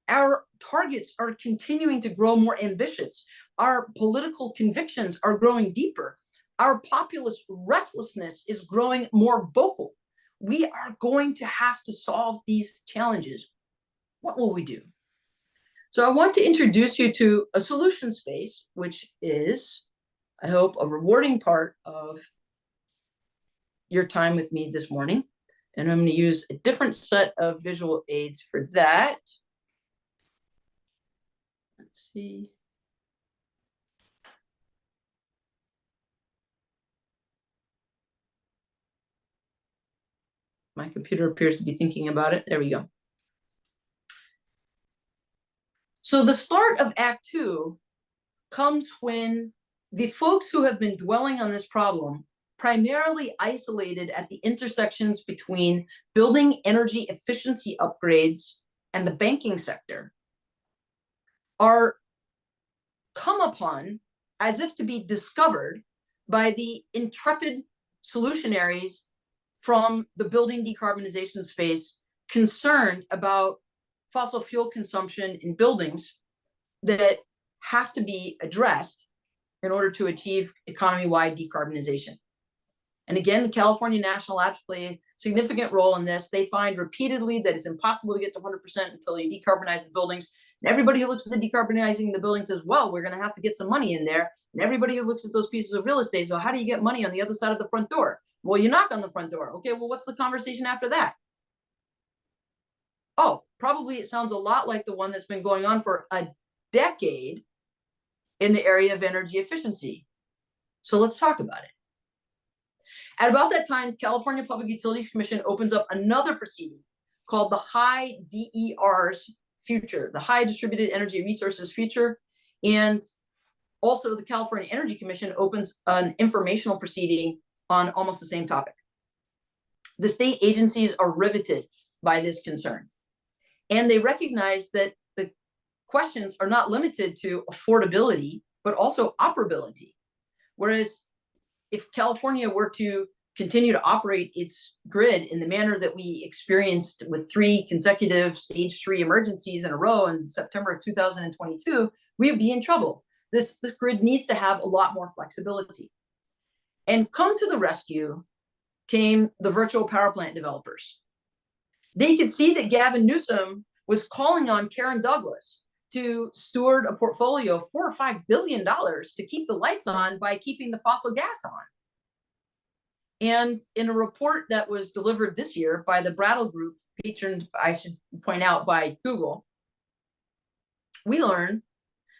our targets are continuing to grow more ambitious. Our political convictions are growing deeper. Our populist restlessness is growing more vocal. We are going to have to solve these challenges. What will we do? So I want to introduce you to a solution space, which is, I hope, a rewarding part of your time with me this morning. And I'm going to use a different set of visual aids for that. Let's see. My computer appears to be thinking about it. There we go. So the start of Act 2 comes when the folks who have been dwelling on this problem primarily isolated at the intersections between building energy efficiency upgrades and the banking sector, are come upon as if to be discovered by the intrepid solutionaries from the building decarbonization space concerned about fossil fuel consumption in buildings that have to be addressed in order to achieve economy-wide decarbonization. And again, the California National Labs play a significant role in this. They find repeatedly that it's impossible to get to 100% until you decarbonize the buildings. And everybody who looks at the decarbonizing the buildings says, well, we're going to have to get some money in there. And everybody who looks at those pieces of real estate, so how do you get money on the other side of the front door? Well, you knock on the front door. Okay, well, what's the conversation after that? Oh, probably it sounds a lot like the one that's been going on for a decade in the area of energy efficiency. So let's talk about it. At about that time, California Public Utilities Commission opens up another proceeding called the High DER's Future, the High Distributed Energy Resources Future. And also the California Energy Commission opens an informational proceeding on almost the same topic. The state agencies are riveted by this concern. And they recognize that the questions are not limited to affordability, but also operability. Whereas if California were to continue to operate its grid in the manner that we experienced with 3 consecutive stage 3 emergencies in a row in September of 2022, we would be in trouble. This grid needs to have a lot more flexibility. And come to the rescue came the virtual power plant developers. They could see that Gavin Newsom was calling on Karen Douglas to steward a portfolio of $4 or $5 billion to keep the lights on by keeping the fossil gas on. And in a report that was delivered this year by the Brattle Group, patroned, I should point out, by Google, we learned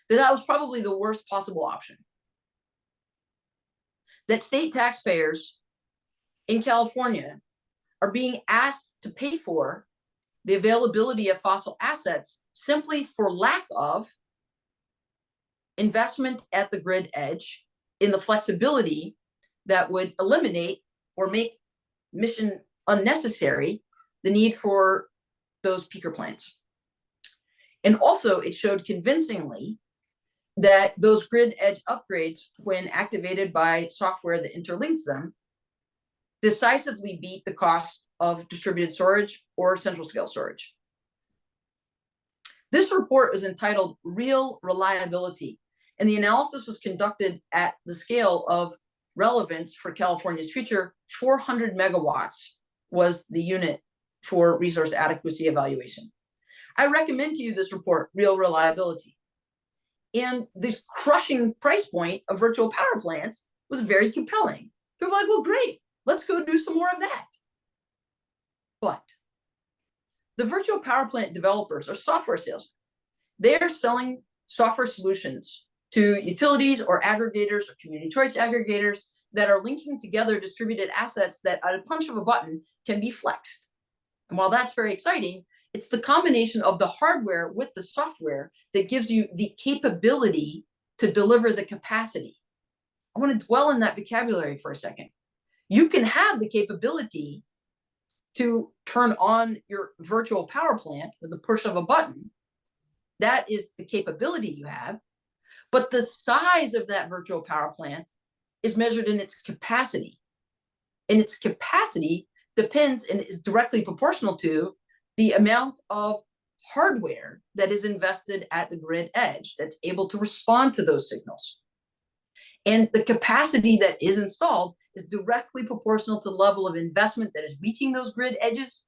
that that was probably the worst possible option. That state taxpayers in California are being asked to pay for the availability of fossil assets simply for lack of investment at the grid edge in the flexibility that would eliminate or make mission unnecessary the need for those peaker plants. And also it showed convincingly that those grid edge upgrades, when activated by software that interlinks them, decisively beat the cost of distributed storage or central scale storage. This report is entitled Real Reliability, and the analysis was conducted at the scale of relevance for California's future. 400 megawatts was the unit for resource adequacy evaluation. I recommend to you this report, Real Reliability. And this crushing price point of virtual power plants was very compelling. People were like, well, great, let's go do some more of that. But the virtual power plant developers are software salesmen. They're selling software solutions to utilities or aggregators or community choice aggregators that are linking together distributed assets that at a punch of a button can be flexed. And while that's very exciting, it's the combination of the hardware with the software that gives you the capability to deliver the capacity. I want to dwell in that vocabulary for a second. You can have the capability to turn on your virtual power plant with the push of a button. That is the capability you have. But the size of that virtual power plant is measured in its capacity. And its capacity depends and is directly proportional to the amount of hardware that is invested at the grid edge that's able to respond to those signals. And the capacity that is installed is directly proportional to the level of investment that is reaching those grid edges,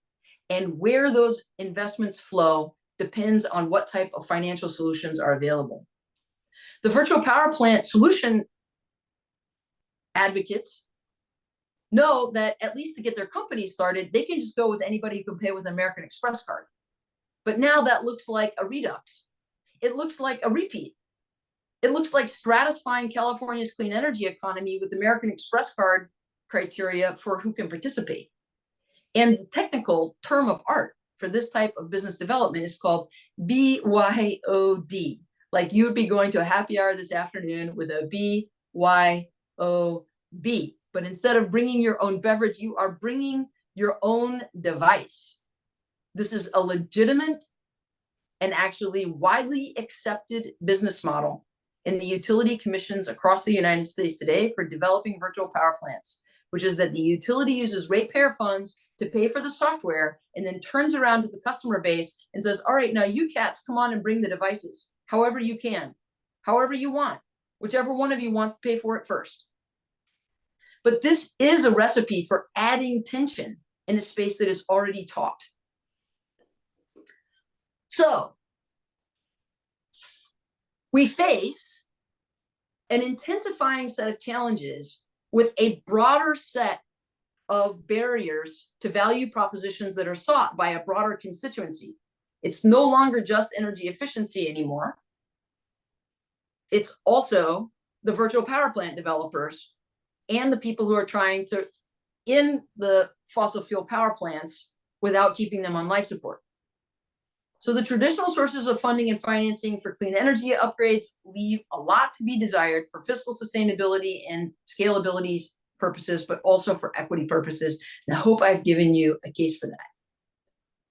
and where those investments flow depends on what type of financial solutions are available. The virtual power plant solution advocates know that at least to get their company started, they can just go with anybody who can pay with an American Express card. But now that looks like a redux. It looks like a repeat. It looks like stratifying California's clean energy economy with American Express card criteria for who can participate. And the technical term of art for this type of business development is called BYOD. Like you would be going to a happy hour this afternoon with a BYOB. but instead of bringing your own beverage, you are bringing your own device. This is a legitimate and actually widely accepted business model in the utility commissions across the United States today for developing virtual power plants, which is that the utility uses ratepayer funds to pay for the software and then turns around to the customer base and says, all right, now you cats come on and bring the devices, however you can, however you want, whichever one of you wants to pay for it first. But this is a recipe for adding tension in a space that is already taut. So we face an intensifying set of challenges with a broader set of barriers to value propositions that are sought by a broader constituency. It's no longer just energy efficiency anymore. It's also the virtual power plant developers and the people who are trying to in the fossil fuel power plants without keeping them on life support. So the traditional sources of funding and financing for clean energy upgrades leave a lot to be desired for fiscal sustainability and scalability purposes, but also for equity purposes. And I hope I've given you a case for that.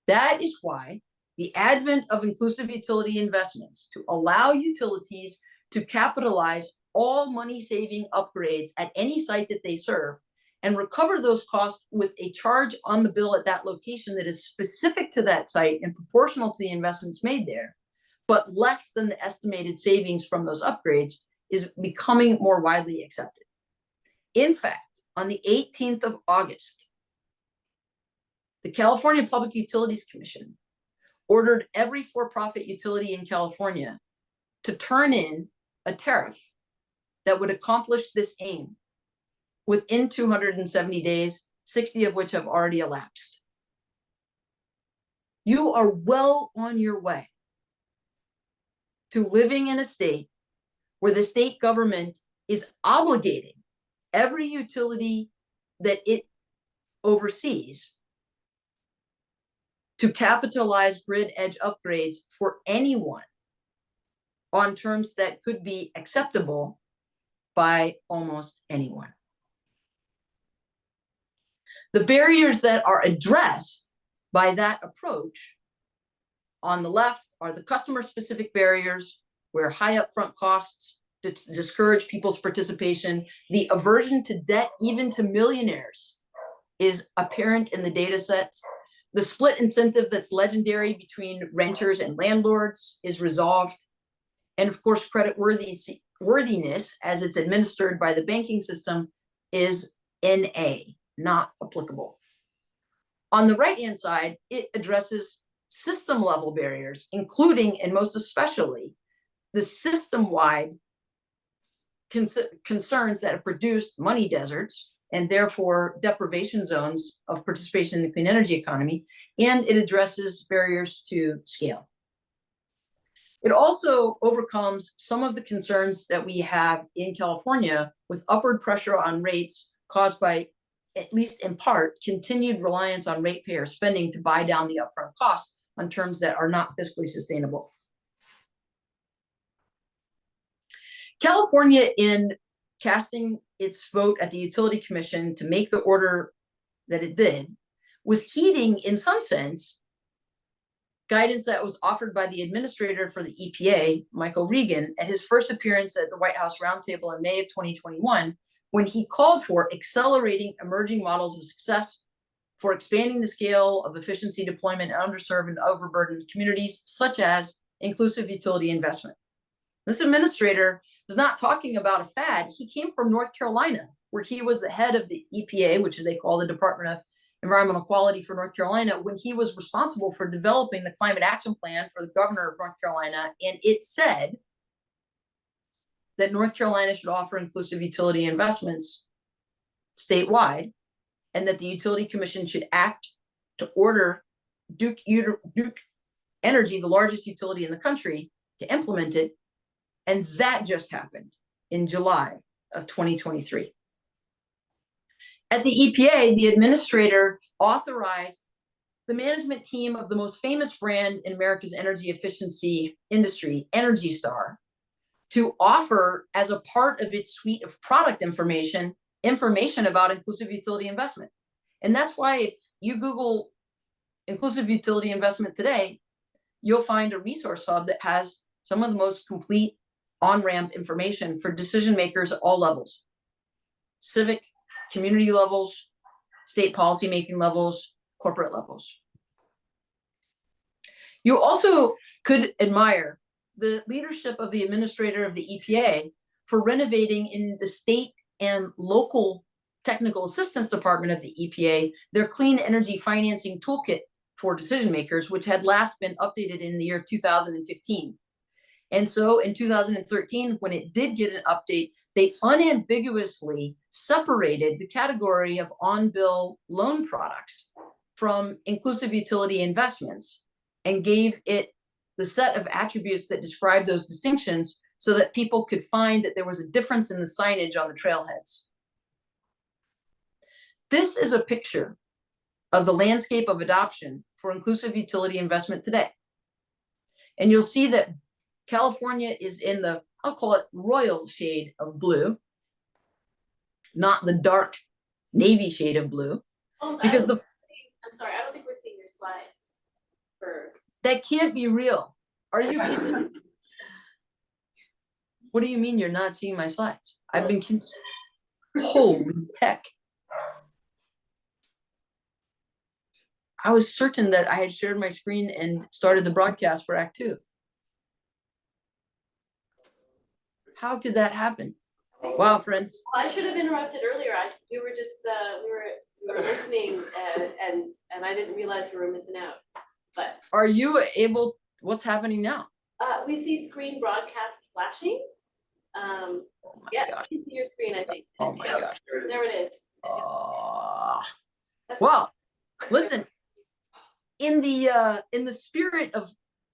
That is why the advent of inclusive utility investments to allow utilities to capitalize all money-saving upgrades at any site that they serve and recover those costs with a charge on the bill at that location that is specific to that site and proportional to the investments made there, but less than the estimated savings from those upgrades, is becoming more widely accepted. In fact, on the 18th of August, the California Public Utilities Commission ordered every for-profit utility in California to turn in a tariff that would accomplish this aim within 270 days, 60 of which have already elapsed. You are well on your way to living in a state where the state government is obligating every utility that it oversees to capitalize grid edge upgrades for anyone on terms that could be acceptable by almost anyone. The barriers that are addressed by that approach on the left are the customer-specific barriers, where high upfront costs discourage people's participation. The aversion to debt, even to millionaires, is apparent in the data sets. The split incentive that's legendary between renters and landlords is resolved. And of course, creditworthiness, as it's administered by the banking system, is NA, not applicable. On the right-hand side, it addresses system-level barriers, including and most especially the system-wide concerns that have produced money deserts and therefore deprivation zones of participation in the clean energy economy, and it addresses barriers to scale. It also overcomes some of the concerns that we have in California with upward pressure on rates caused by, at least in part, continued reliance on ratepayer spending to buy down the upfront costs on terms that are not fiscally sustainable. California, in casting its vote at the Utility Commission to make the order that it did, was heeding, in some sense, guidance that was offered by the administrator for the EPA, Michael Regan, at his first appearance at the White House Roundtable in May of 2021, when he called for accelerating emerging models of success for expanding the scale of efficiency deployment in underserved and overburdened communities, such as inclusive utility investment. This administrator was not talking about a fad. He came from North Carolina, where he was the head of the EPA, which they call the Department of Environmental Quality for North Carolina, when he was responsible for developing the climate action plan for the governor of North Carolina. And it said that North Carolina should offer inclusive utility investments statewide, and that the Utility Commission should act to order Duke Energy, the largest utility in the country, to implement it. And that just happened in July of 2023. At the EPA, the administrator authorized the management team of the most famous brand in America's energy efficiency industry, Energy Star, to offer, as a part of its suite of product information, information about inclusive utility investment. And that's why if you Google inclusive utility investment today, you'll find a resource hub that has some of the most complete on-ramp information for decision makers at all levels, civic, community levels, state policymaking levels, corporate levels. You also could admire the leadership of the administrator of the EPA for renovating in the state and local technical assistance department of the EPA their clean energy financing toolkit for decision makers, which had last been updated in the year 2015. And so in 2013, when it did get an update, they unambiguously separated the category of on-bill loan products from inclusive utility investments and gave it the set of attributes that describe those distinctions so that people could find that there was a difference in the signage on the trailheads. This is a picture of the landscape of adoption for inclusive utility investment today. And you'll see that California is in the, I'll call it royal shade of blue, not the dark navy shade of blue. Because I'm sorry, I don't think we're seeing your slides for. That can't be real. Are you kidding? What do you mean you're not seeing my slides? I've been holy heck. I was certain that I had shared my screen and started the broadcast for Act 2. How could that happen? Wow, friends. I should have interrupted earlier. We were just we were listening and I didn't realize we were missing out. But are you able? What's happening now? We see screen broadcast flashing. Oh yeah, gosh. you can see your screen, I think. Oh my gosh. There it is. Well, listen. In the spirit of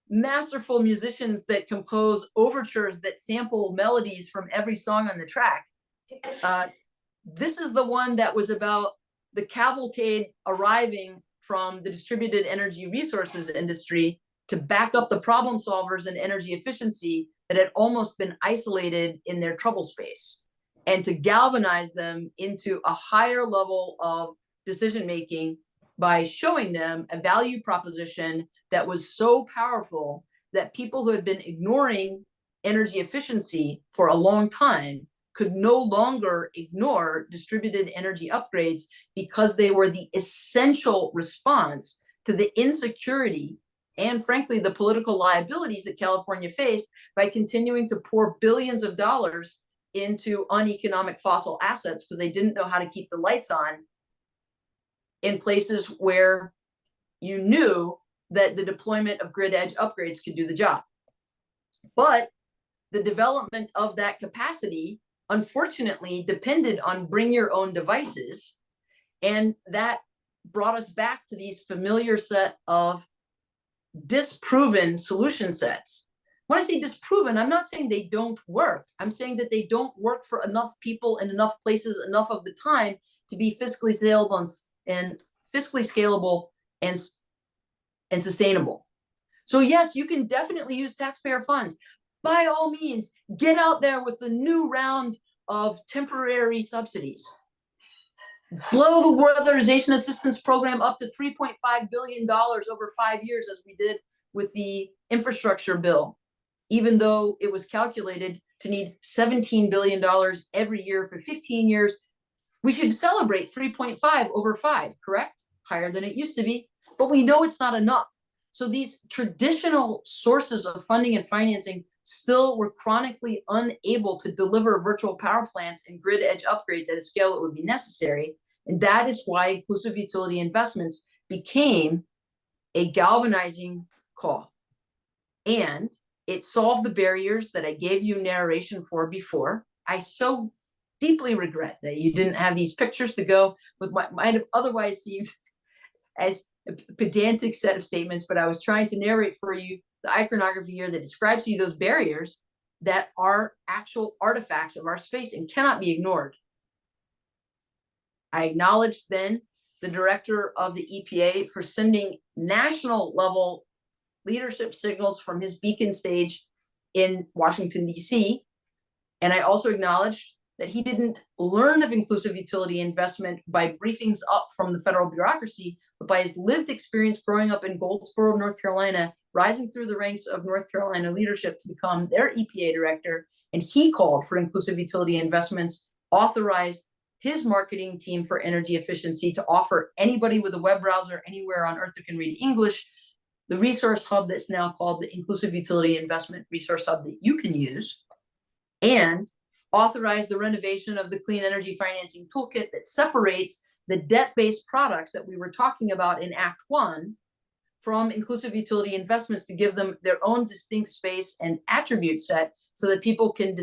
masterful musicians that compose overtures that sample melodies from every song on the track, this is the one that was about the cavalcade arriving from the distributed energy resources industry to back up the problem solvers in energy efficiency that had almost been isolated in their trouble space, and to galvanize them into a higher level of decision making by showing them a value proposition that was so powerful that people who had been ignoring energy efficiency for a long time could no longer ignore distributed energy upgrades because they were the essential response to the insecurity and, frankly, the political liabilities that California faced by continuing to pour billions of dollars into uneconomic fossil assets because they didn't know how to keep the lights on in places where you knew that the deployment of grid edge upgrades could do the job. But the development of that capacity, unfortunately, depended on bring your own devices. And that brought us back to these familiar set of disproven solution sets. When I say disproven, I'm not saying they don't work. I'm saying that they don't work for enough people in enough places enough of the time to be fiscally scalable and sustainable. So yes, you can definitely use taxpayer funds. By all means, get out there with the new round of temporary subsidies. Blow the weatherization assistance program up to $3.5 billion over 5 years, as we did with the infrastructure bill, even though it was calculated to need $17 billion every year for 15 years. We should celebrate 3.5 over 5, correct? Higher than it used to be, but we know it's not enough. So these traditional sources of funding and financing still were chronically unable to deliver virtual power plants and grid edge upgrades at a scale that would be necessary. And that is why inclusive utility investments became a galvanizing call. And it solved the barriers that I gave you narration for before. I so deeply regret that you didn't have these pictures to go with what might have otherwise seemed as a pedantic set of statements, but I was trying to narrate for you the iconography here that describes to you those barriers that are actual artifacts of our space and cannot be ignored. I acknowledged then the director of the EPA for sending national level leadership signals from his beacon stage in Washington, D.C. And I also acknowledged that he didn't learn of inclusive utility investment by briefings up from the federal bureaucracy, but by his lived experience growing up in Goldsboro, North Carolina, rising through the ranks of North Carolina leadership to become their EPA director. And he called for inclusive utility investments, authorized his marketing team for energy efficiency to offer anybody with a web browser anywhere on earth who can read English the resource hub that's now called the Inclusive Utility Investment Resource Hub that you can use, and authorize the renovation of the Clean Energy Financing Toolkit that separates the debt-based products that we were talking about in Act 1 from inclusive utility investments to give them their own distinct space and attribute set so that people can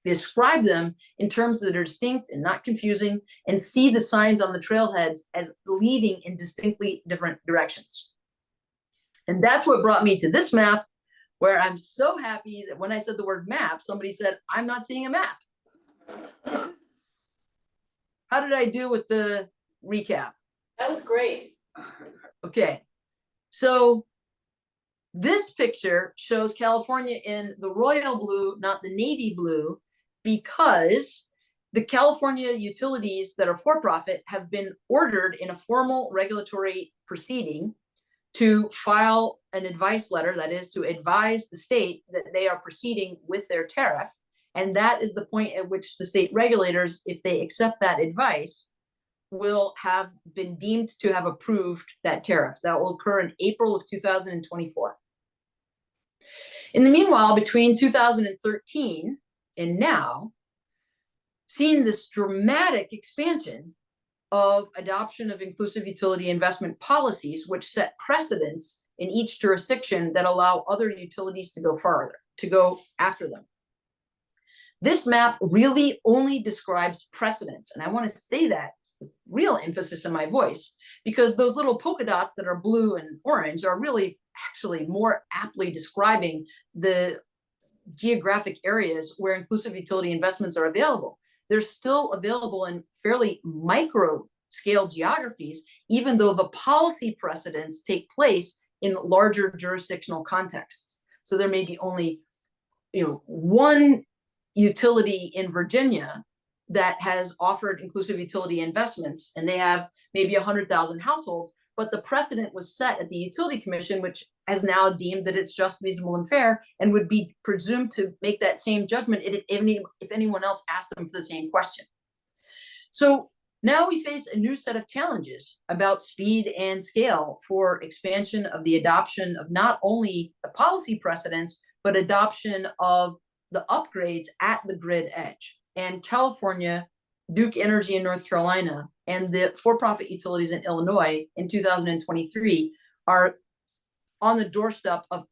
describe them in terms that are distinct and not confusing, and see the signs on the trailheads as leading in distinctly different directions. And that's what brought me to this map, where I'm so happy that when I said the word map, somebody said, I'm not seeing a map. How did I do with the recap? That was great. Okay, so this picture shows California in the royal blue, not the navy blue, because the California utilities that are for-profit have been ordered in a formal regulatory proceeding to file an advice letter, that is to advise the state that they are proceeding with their tariff. And that is the point at which the state regulators, if they accept that advice, will have been deemed to have approved that tariff. That will occur in April of 2024. In the meanwhile, between 2013 and now, seeing this dramatic expansion of adoption of inclusive utility investment policies, which set precedents in each jurisdiction that allow other utilities to go farther, to go after them. This map really only describes precedents, and I want to say that with real emphasis in my voice, because those little polka dots that are blue and orange are really actually more aptly describing the geographic areas where inclusive utility investments are available. They're still available in fairly micro scale geographies, even though the policy precedents take place in larger jurisdictional contexts. So there may be only, one utility in Virginia that has offered inclusive utility investments, and they have maybe 100,000 households, but the precedent was set at the Utility Commission, which has now deemed that it's just, reasonable, and fair, and would be presumed to make that same judgment if anyone else asked them for the same question. So now we face a new set of challenges about speed and scale for expansion of the adoption of not only the policy precedents, but adoption of the upgrades at the grid edge. And California, Duke Energy in North Carolina, and the for-profit utilities in Illinois in 2023 are on the doorstep of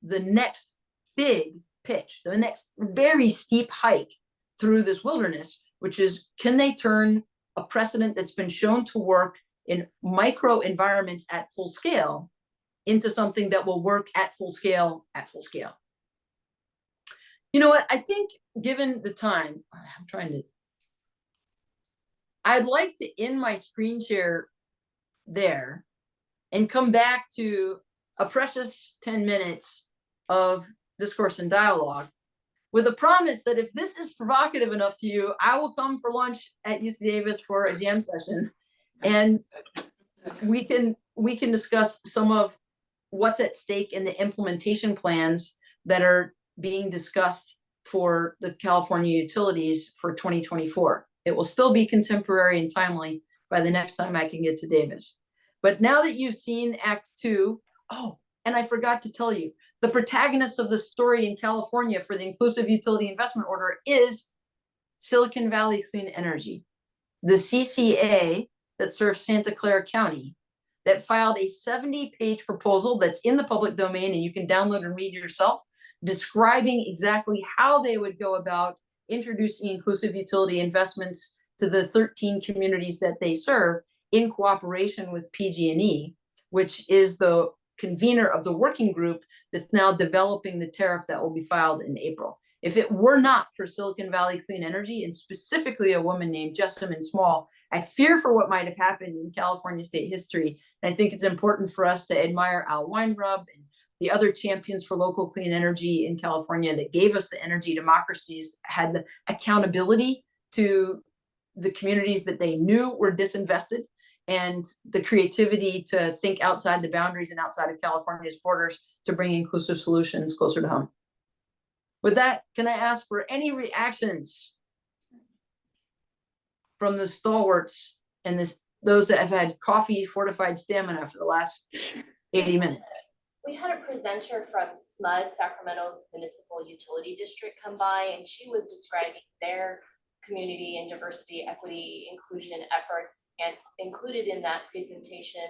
the next big pitch, the next very steep hike through this wilderness, which is, can they turn a precedent that's been shown to work in micro environments at full scale into something that will work at full scale, You know what, I think given the time, I'd like to end my screen share there and come back to a precious 10 minutes of discourse and dialogue with a promise that if this is provocative enough to you, I will come for lunch at UC Davis for a jam session, and we can discuss some of what's at stake in the implementation plans that are being discussed for the California utilities for 2024. It will still be contemporary and timely by the next time I can get to Davis. But now that you've seen Act 2, and I forgot to tell you, the protagonist of the story in California for the Inclusive Utility Investment Order is Silicon Valley Clean Energy, the CCA that serves Santa Clara County, that filed a 70-page proposal that's in the public domain and you can download and read yourself, describing exactly how they would go about introducing inclusive utility investments to the 13 communities that they serve in cooperation with PG&E, which is the convener of the working group that's now developing the tariff that will be filed in April. If it were not for Silicon Valley Clean Energy, and specifically a woman named Jessamine Small, I fear for what might have happened in California state history. And I think it's important for us to admire Al Weinrub and the other champions for local clean energy in California that gave us the energy democracies, had the accountability to the communities that they knew were disinvested, and the creativity to think outside the boundaries and outside of California's borders to bring inclusive solutions closer to home. With that, can I ask for any reactions from the stalwarts and those that have had coffee fortified stamina for the last 80 minutes? We had a presenter from SMUD, Sacramento Municipal Utility District, come by, and she was describing their community and diversity, equity, inclusion efforts, and included in that presentation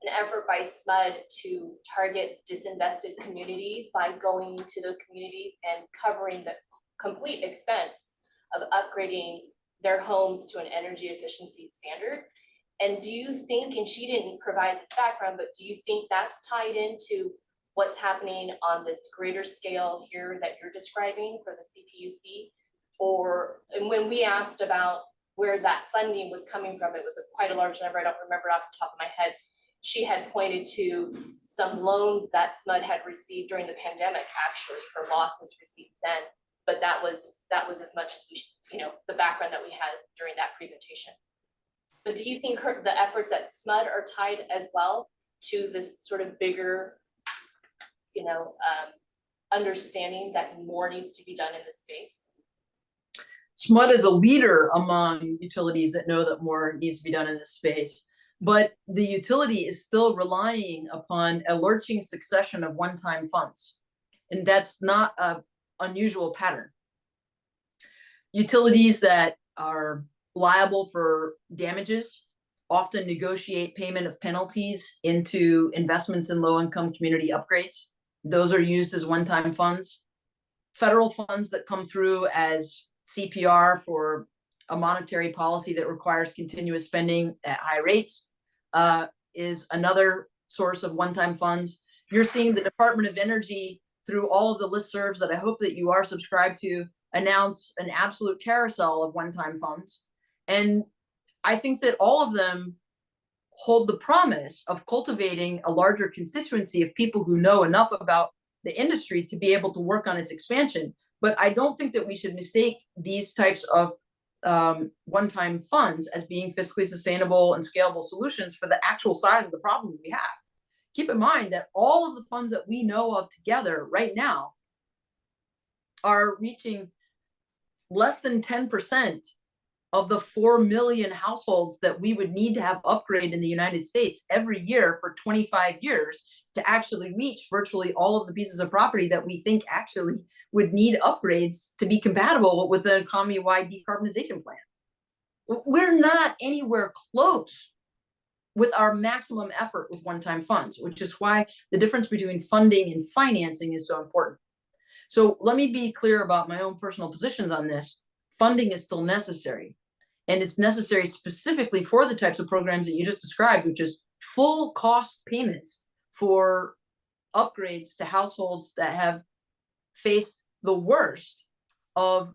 an effort by SMUD to target disinvested communities by going to those communities and covering the complete expense of upgrading their homes to an energy efficiency standard. And do you think, and she didn't provide this background, but do you think that's tied into what's happening on this greater scale here that you're describing for the CPUC? And when we asked about where that funding was coming from, it was quite a large number. I don't remember off the top of my head. She had pointed to some loans that SMUD had received during the pandemic, actually, for losses received then. But that was as much as we, the background that we had during that presentation. But do you think the efforts at SMUD are tied as well to this sort of bigger, understanding that more needs to be done in this space? SMUD is a leader among utilities that know that more needs to be done in this space, but the utility is still relying upon a lurching succession of one-time funds, and that's not an unusual pattern. Utilities that are liable for damages often negotiate payment of penalties into investments in low-income community upgrades. Those are used as one-time funds. Federal funds that come through as CPR for a monetary policy that requires continuous spending at high rates is another source of one-time funds. You're seeing the Department of Energy, through all of the listservs that I hope that you are subscribed to, announce an absolute carousel of one-time funds. And I think that all of them hold the promise of cultivating a larger constituency of people who know enough about the industry to be able to work on its expansion. But I don't think that we should mistake these types of one-time funds as being fiscally sustainable and scalable solutions for the actual size of the problem we have. Keep in mind that all of the funds that we know of together right now are reaching less than 10% of the 4 million households that we would need to have upgrade in the United States every year for 25 years to actually reach virtually all of the pieces of property that we think actually would need upgrades to be compatible with an economy-wide decarbonization plan. We're not anywhere close with our maximum effort with one-time funds, which is why the difference between funding and financing is so important. So let me be clear about my own personal positions on this. Funding is still necessary, and it's necessary specifically for the types of programs that you just described, which is full cost payments for upgrades to households that have faced the worst of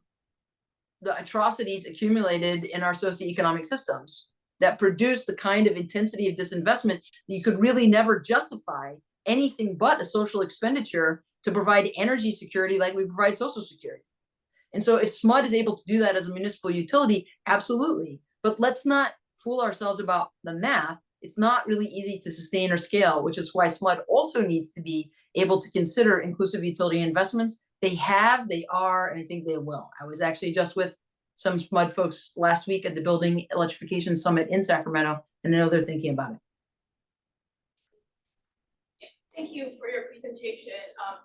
the atrocities accumulated in our socioeconomic systems that produce the kind of intensity of disinvestment that you could really never justify anything but a social expenditure to provide energy security like we provide social security. And so if SMUD is able to do that as a municipal utility, absolutely. But let's not fool ourselves about the math. It's not really easy to sustain or scale, which is why SMUD also needs to be able to consider inclusive utility investments. They are, and I think they will. I was actually just with some SMUD folks last week at the Building Electrification Summit in Sacramento, and I know they're thinking about it. Thank you for your presentation.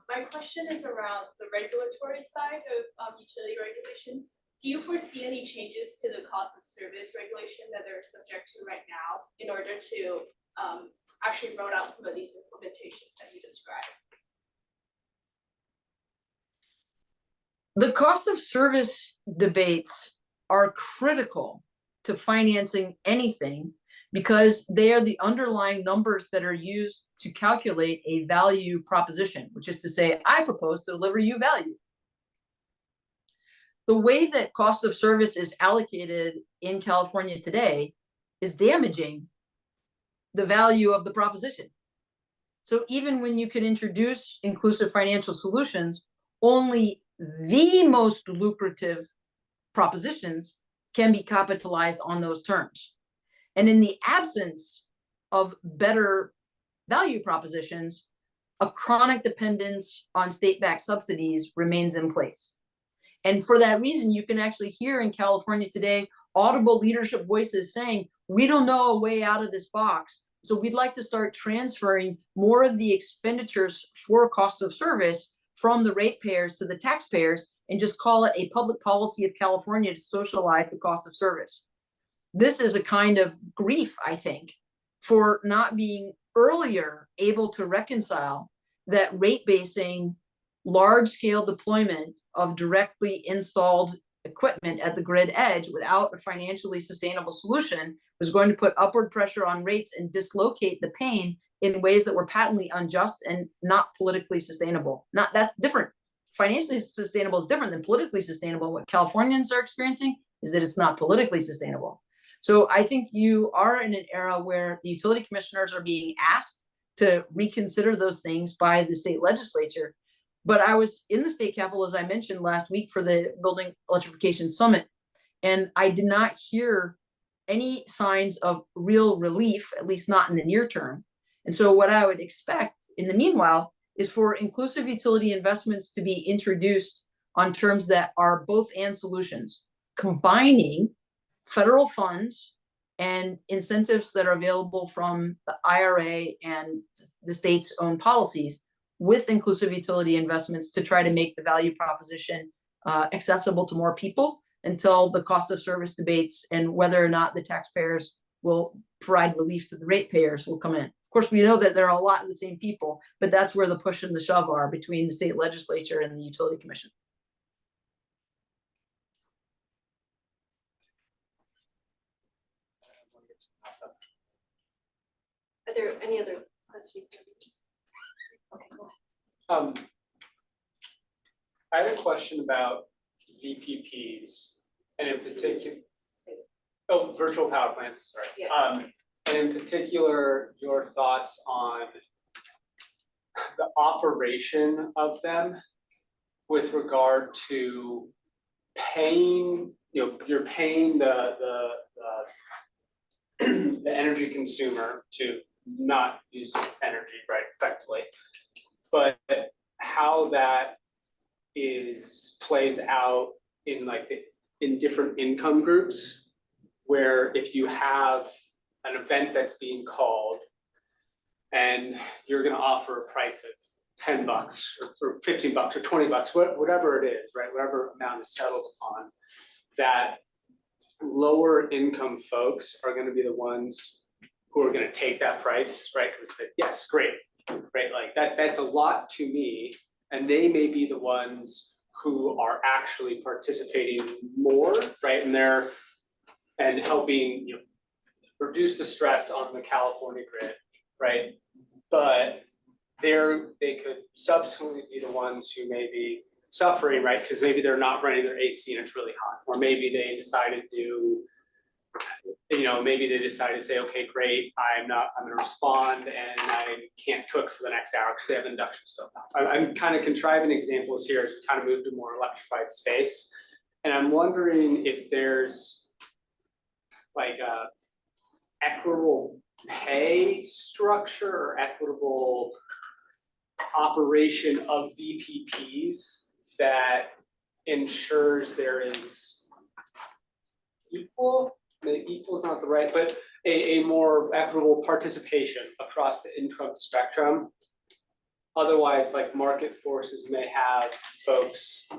My question is around the regulatory side of utility regulations. Do you foresee any changes to the cost of service regulation that they're subject to right now in order to actually roll out some of these implementations that you described? The cost of service debates are critical to financing anything because they are the underlying numbers that are used to calculate a value proposition, which is to say, I propose to deliver you value. The way that cost of service is allocated in California today is damaging the value of the proposition. So even when you can introduce inclusive financial solutions, only the most lucrative propositions can be capitalized on those terms. And in the absence of better value propositions, a chronic dependence on state-backed subsidies remains in place. And for that reason, you can actually hear in California today, audible leadership voices saying, we don't know a way out of this box. So we'd like to start transferring more of the expenditures for cost of service from the ratepayers to the taxpayers and just call it a public policy of California to socialize the cost of service. This is a kind of grief, I think, for not being earlier able to reconcile that rate basing large scale deployment of directly installed equipment at the grid edge without a financially sustainable solution was going to put upward pressure on rates and dislocate the pain in ways that were patently unjust and not politically sustainable. That's different. Financially sustainable is different than politically sustainable. What Californians are experiencing is that it's not politically sustainable. So I think you are in an era where the utility commissioners are being asked to reconsider those things by the state legislature. But I was in the state capitol, as I mentioned last week, for the Building Electrification Summit, and I did not hear any signs of real relief, at least not in the near term. And so what I would expect in the meanwhile is for inclusive utility investments to be introduced on terms that are both and solutions, combining federal funds and incentives that are available from the IRA and the state's own policies with inclusive utility investments to try to make the value proposition accessible to more people until the cost of service debates and whether or not the taxpayers will provide relief to the ratepayers will come in. Of course, we know that there are a lot of the same people, but that's where the push and the shove are between the state legislature and the utility commission. Are there any other questions? Okay, go ahead. I had a question about VPPs, and in particular, virtual power plants, sorry. Yeah. And in particular, your thoughts on the operation of them with regard to paying, you're paying the energy consumer to not use energy, right, effectively, but how that plays out in in different income groups, where if you have an event that's being called and you're going to offer a price of $10 or $15 or $20, whatever it is, right, whatever amount is settled upon, that lower income folks are going to be the ones who are going to take that price, right? Because they say, yes, great, right? Like that's a lot to me, and they may be the ones who are actually participating more, right? And helping reduce the stress on the California grid, right? But they could subsequently be the ones who may be suffering, right? Because maybe they're not running their AC and it's really hot, or maybe they decided to, maybe they decided to say, okay, great, I'm going to respond and I can't cook for the next hour because they have induction stove. I'm kind of contriving examples here to kind of move to more electrified space, and I'm wondering if there's like a equitable pay structure or equitable operation of VPPs that ensures there is equal is not the right, but a more equitable participation across the income spectrum. Otherwise, like market forces may have folks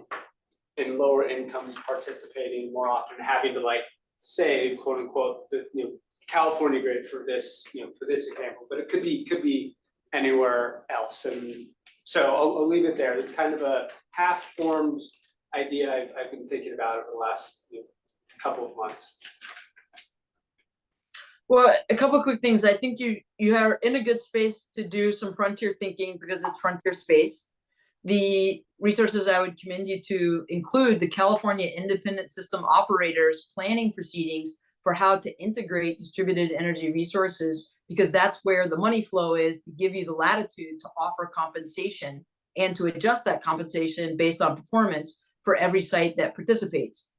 in lower incomes participating more often, having to say, quote unquote, the California grid for this, for this example, but it could be anywhere else. And so I'll leave it there. It's kind of a half-formed idea I've been thinking about over the last couple of months. Well, a couple of quick things. I think you are in a good space to do some frontier thinking because it's frontier space. The resources I would commend you to include the California Independent System Operators planning proceedings for how to integrate distributed energy resources, because that's where the money flow is to give you the latitude to offer compensation and to adjust that compensation based on performance for every site that participates.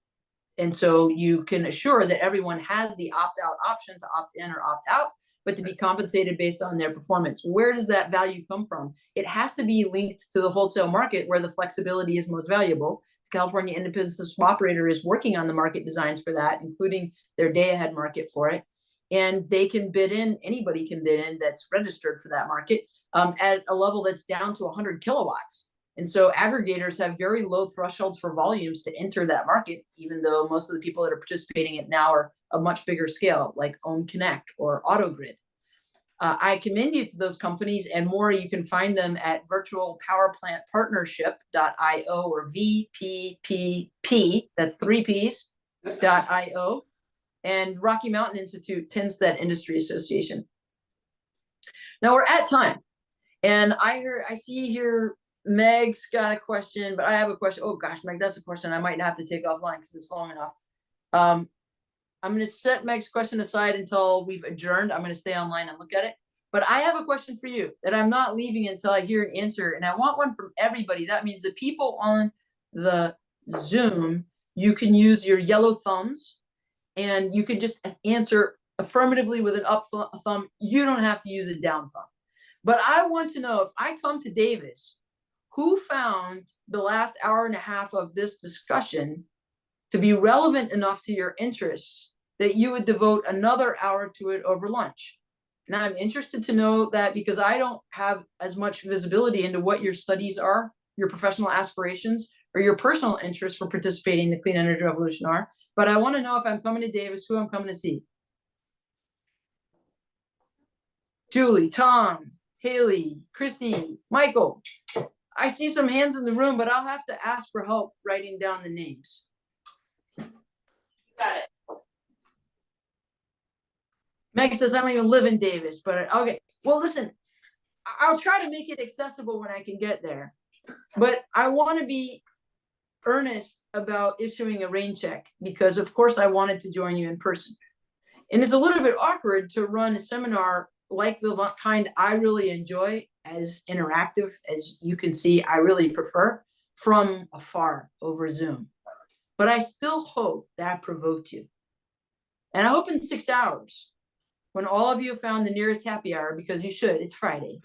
And so you can assure that everyone has the opt-out option to opt in or opt out, but to be compensated based on their performance. Where does that value come from? It has to be linked to the wholesale market where the flexibility is most valuable. The California Independent System Operator is working on the market designs for that, including their day-ahead market for it. And they can bid in, anybody can bid in that's registered for that market at a level that's down to 100 kilowatts. And so aggregators have very low thresholds for volumes to enter that market, even though most of the people that are participating in it now are a much bigger scale, like Ohm Connect or AutoGrid. I commend you to those companies, and more, you can find them at virtualpowerplantpartnership.io or VPPP, that's 3 Ps, .io, and Rocky Mountain Institute, Tinstead Industry Association. Now we're at time, and I see here Meg's got a question, but I have a question. Oh gosh, Meg, that's a question I might have to take offline because it's long enough. I'm going to set Meg's question aside until we've adjourned. I'm going to stay online and look at it. But I have a question for you that I'm not leaving until I hear an answer. And I want one from everybody. That means the people on the Zoom, you can use your yellow thumbs and you can just answer affirmatively with an up thumb. You don't have to use a down thumb. But I want to know, if I come to Davis, who found the last hour and a half of this discussion to be relevant enough to your interests that you would devote another hour to it over lunch? And I'm interested to know that because I don't have as much visibility into what your studies are, your professional aspirations, or your personal interests for participating in the clean energy revolution are. But I want to know, if I'm coming to Davis, who I'm coming to see. Julie, Tom, Haley, Christy, Michael. I see some hands in the room, but I'll have to ask for help writing down the names. Got it. Meg says, I don't even live in Davis, but okay. Well, listen, I'll try to make it accessible when I can get there. But I want to be earnest about issuing a rain check because, of course, I wanted to join you in person. And it's a little bit awkward to run a seminar like the kind I really enjoy, as interactive as you can see, I really prefer, from afar over Zoom. But I still hope that provoked you. And I hope in 6 hours, when all of you found the nearest happy hour, because you should, it's Friday,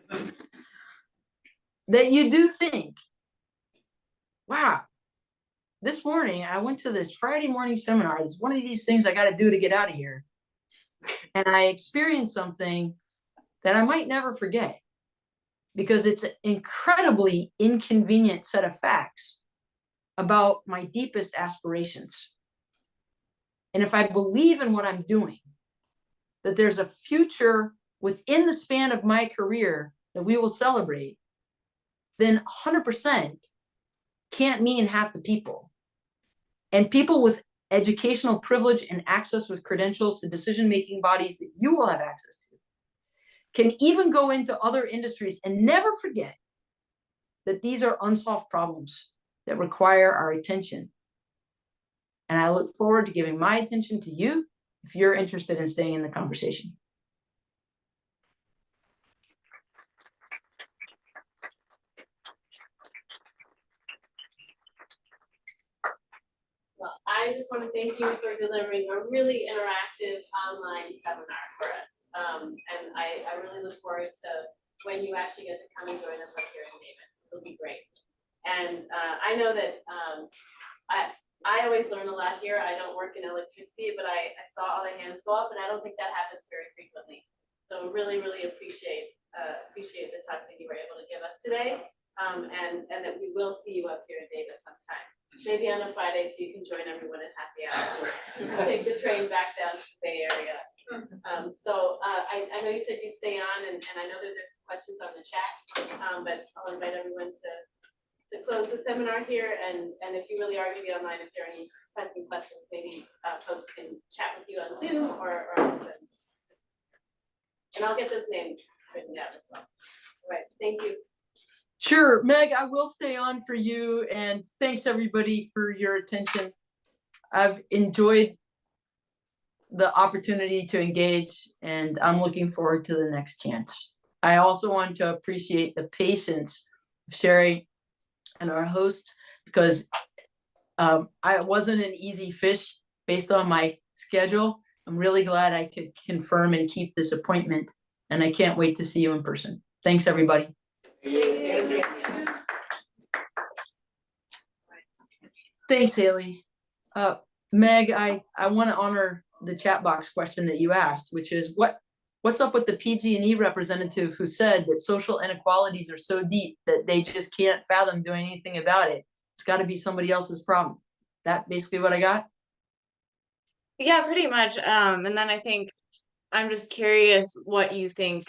that you do think, wow, this morning I went to this Friday morning seminar. It's one of these things I got to do to get out of here. And I experienced something that I might never forget, because it's an incredibly inconvenient set of facts about my deepest aspirations. And if I believe in what I'm doing, that there's a future within the span of my career that we will celebrate, then 100% can't mean half the people. And people with educational privilege and access with credentials to decision-making bodies that you will have access to can even go into other industries and never forget that these are unsolved problems that require our attention. And I look forward to giving my attention to you if you're interested in staying in the conversation. Well, I just want to thank you for delivering a really interactive online seminar for us. And I really look forward to when you actually get to come and join us up here in Davis. It'll be great. And I know that I always learn a lot here. I don't work in electricity, but I saw all the hands go up, and I don't think that happens very frequently. So really, really appreciate the talk that you were able to give us today, and that we will see you up here in Davis sometime. Maybe on a Friday, so you can join everyone at happy hour. Take the train back down to the Bay Area. I know you said you'd stay on, and I know that there's some questions on the chat, but I'll invite everyone to close the seminar here, and if you really are going to be online, if there are any pressing questions, maybe folks can chat with you on Zoom or listen. And I'll get those names written down as well. All right, thank you. Sure, Meg, I will stay on for you, and thanks everybody for your attention. I've enjoyed the opportunity to engage, and I'm looking forward to the next chance. I also want to appreciate the patience of Sherry and our hosts, because I wasn't an easy fish based on my schedule. I'm really glad I could confirm and keep this appointment, and I can't wait to see you in person. Thanks, everybody. Thanks, Haley. Meg, I want to honor the chat box question that you asked, which is what's up with the PG&E representative who said that social inequalities are so deep that they just can't fathom doing anything about it? It's got to be somebody else's problem. That basically what I got? Yeah, pretty much. And then I think I'm just curious what you think,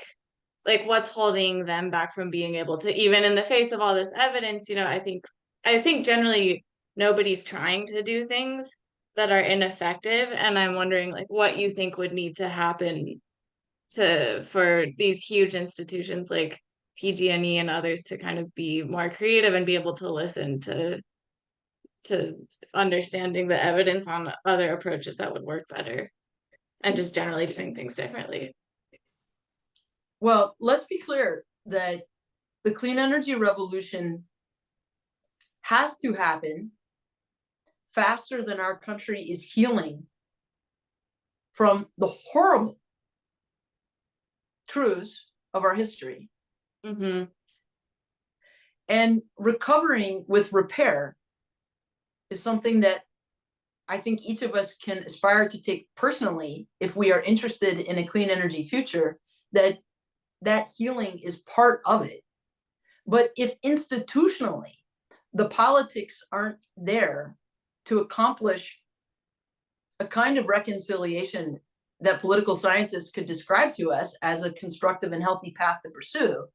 like what's holding them back from being able to, even in the face of all this evidence, I think generally nobody's trying to do things that are ineffective. And I'm wondering like what you think would need to happen for these huge institutions like PG&E and others to kind of be more creative and be able to listen to understanding the evidence on other approaches that would work better and just generally doing things differently. Well, let's be clear that the clean energy revolution has to happen faster than our country is healing from the horrible truths of our history. Mm-hmm. And recovering with repair is something that I think each of us can aspire to take personally if we are interested in a clean energy future, that healing is part of it. But if institutionally the politics aren't there to accomplish a kind of reconciliation that political scientists could describe to us as a constructive and healthy path to pursue,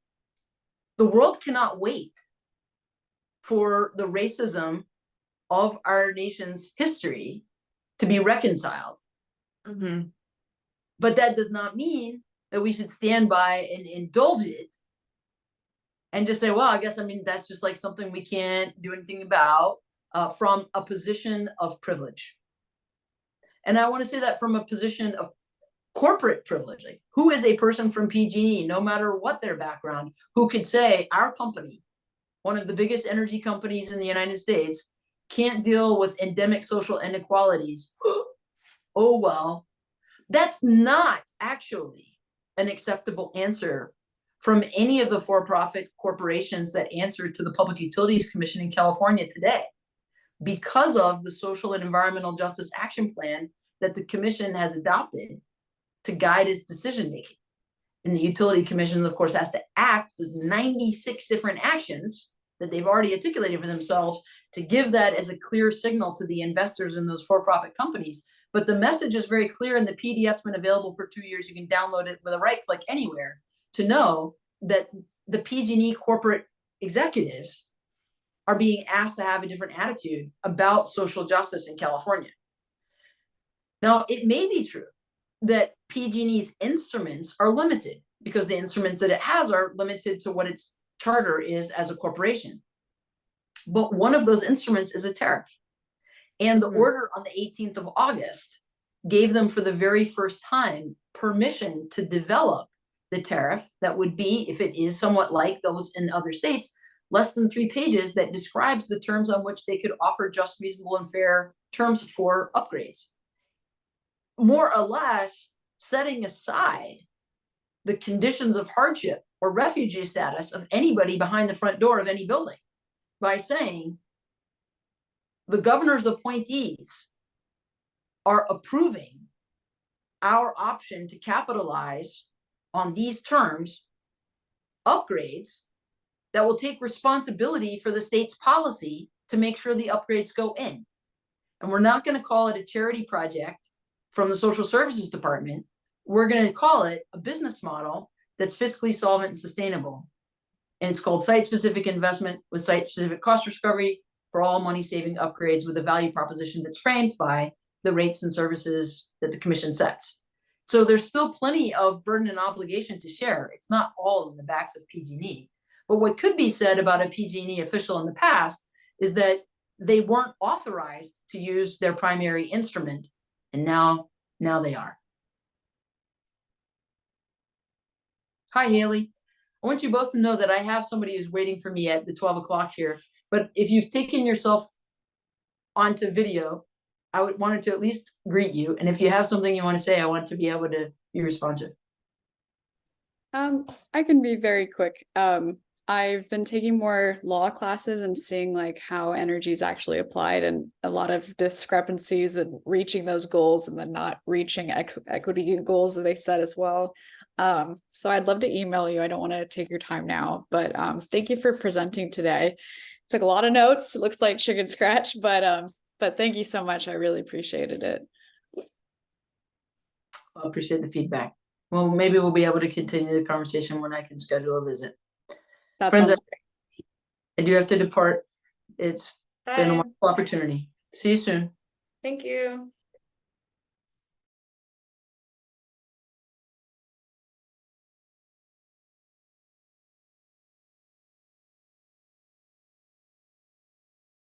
the world cannot wait for the racism of our nation's history to be reconciled. Mm-hmm. But that does not mean that we should stand by and indulge it and just say, well, I guess, that's just like something we can't do anything about from a position of privilege. And I want to say that from a position of corporate privilege. Like, who is a person from PG&E, no matter what their background, who could say our company, one of the biggest energy companies in the United States, can't deal with endemic social inequalities? Oh, well, that's not actually an acceptable answer from any of the for-profit corporations that answer to the Public Utilities Commission in California today, because of the social and environmental justice action plan that the commission has adopted to guide its decision-making. And the Utility Commission, of course, has to act with 96 different actions that they've already articulated for themselves to give that as a clear signal to the investors in those for-profit companies. But the message is very clear, and the PDF's been available for 2 years. You can download it with a right click anywhere to know that the PG&E corporate executives are being asked to have a different attitude about social justice in California. Now, it may be true that PG&E's instruments are limited because the instruments that it has are limited to what its charter is as a corporation. But one of those instruments is a tariff. And the order on the 18th of August gave them for the very first time permission to develop the tariff that would be, if it is somewhat like those in other states, less than 3 pages that describes the terms on which they could offer just, reasonable, and fair terms for upgrades. More or less setting aside the conditions of hardship or refugee status of anybody behind the front door of any building by saying the governor's appointees are approving our option to capitalize on these terms, upgrades that will take responsibility for the state's policy to make sure the upgrades go in. And we're not going to call it a charity project from the social services department. We're going to call it a business model that's fiscally solvent and sustainable. And it's called site-specific investment with site-specific cost recovery for all money-saving upgrades with a value proposition that's framed by the rates and services that the commission sets. So there's still plenty of burden and obligation to share. It's not all in the backs of PG&E. But what could be said about a PG&E official in the past is that they weren't authorized to use their primary instrument, and now they are. Hi, Haley. I want you both to know that I have somebody who's waiting for me at the 12 o'clock here. But if you've taken yourself onto video, I would wanted to at least greet you. And if you have something you want to say, I want to be able to be responsive. I can be very quick. I've been taking more law classes and seeing like how energy is actually applied, and a lot of discrepancies in reaching those goals and then not reaching equity goals that they set as well. So I'd love to email you. I don't want to take your time now, but thank you for presenting today. Took a lot of notes. It looks like chicken scratch, but thank you so much. I really appreciated it. I appreciate the feedback. Well, maybe we'll be able to continue the conversation when I can schedule a visit. That Friends, sounds I do have to depart. It's been a Bye. wonderful opportunity. See you soon. Thank you.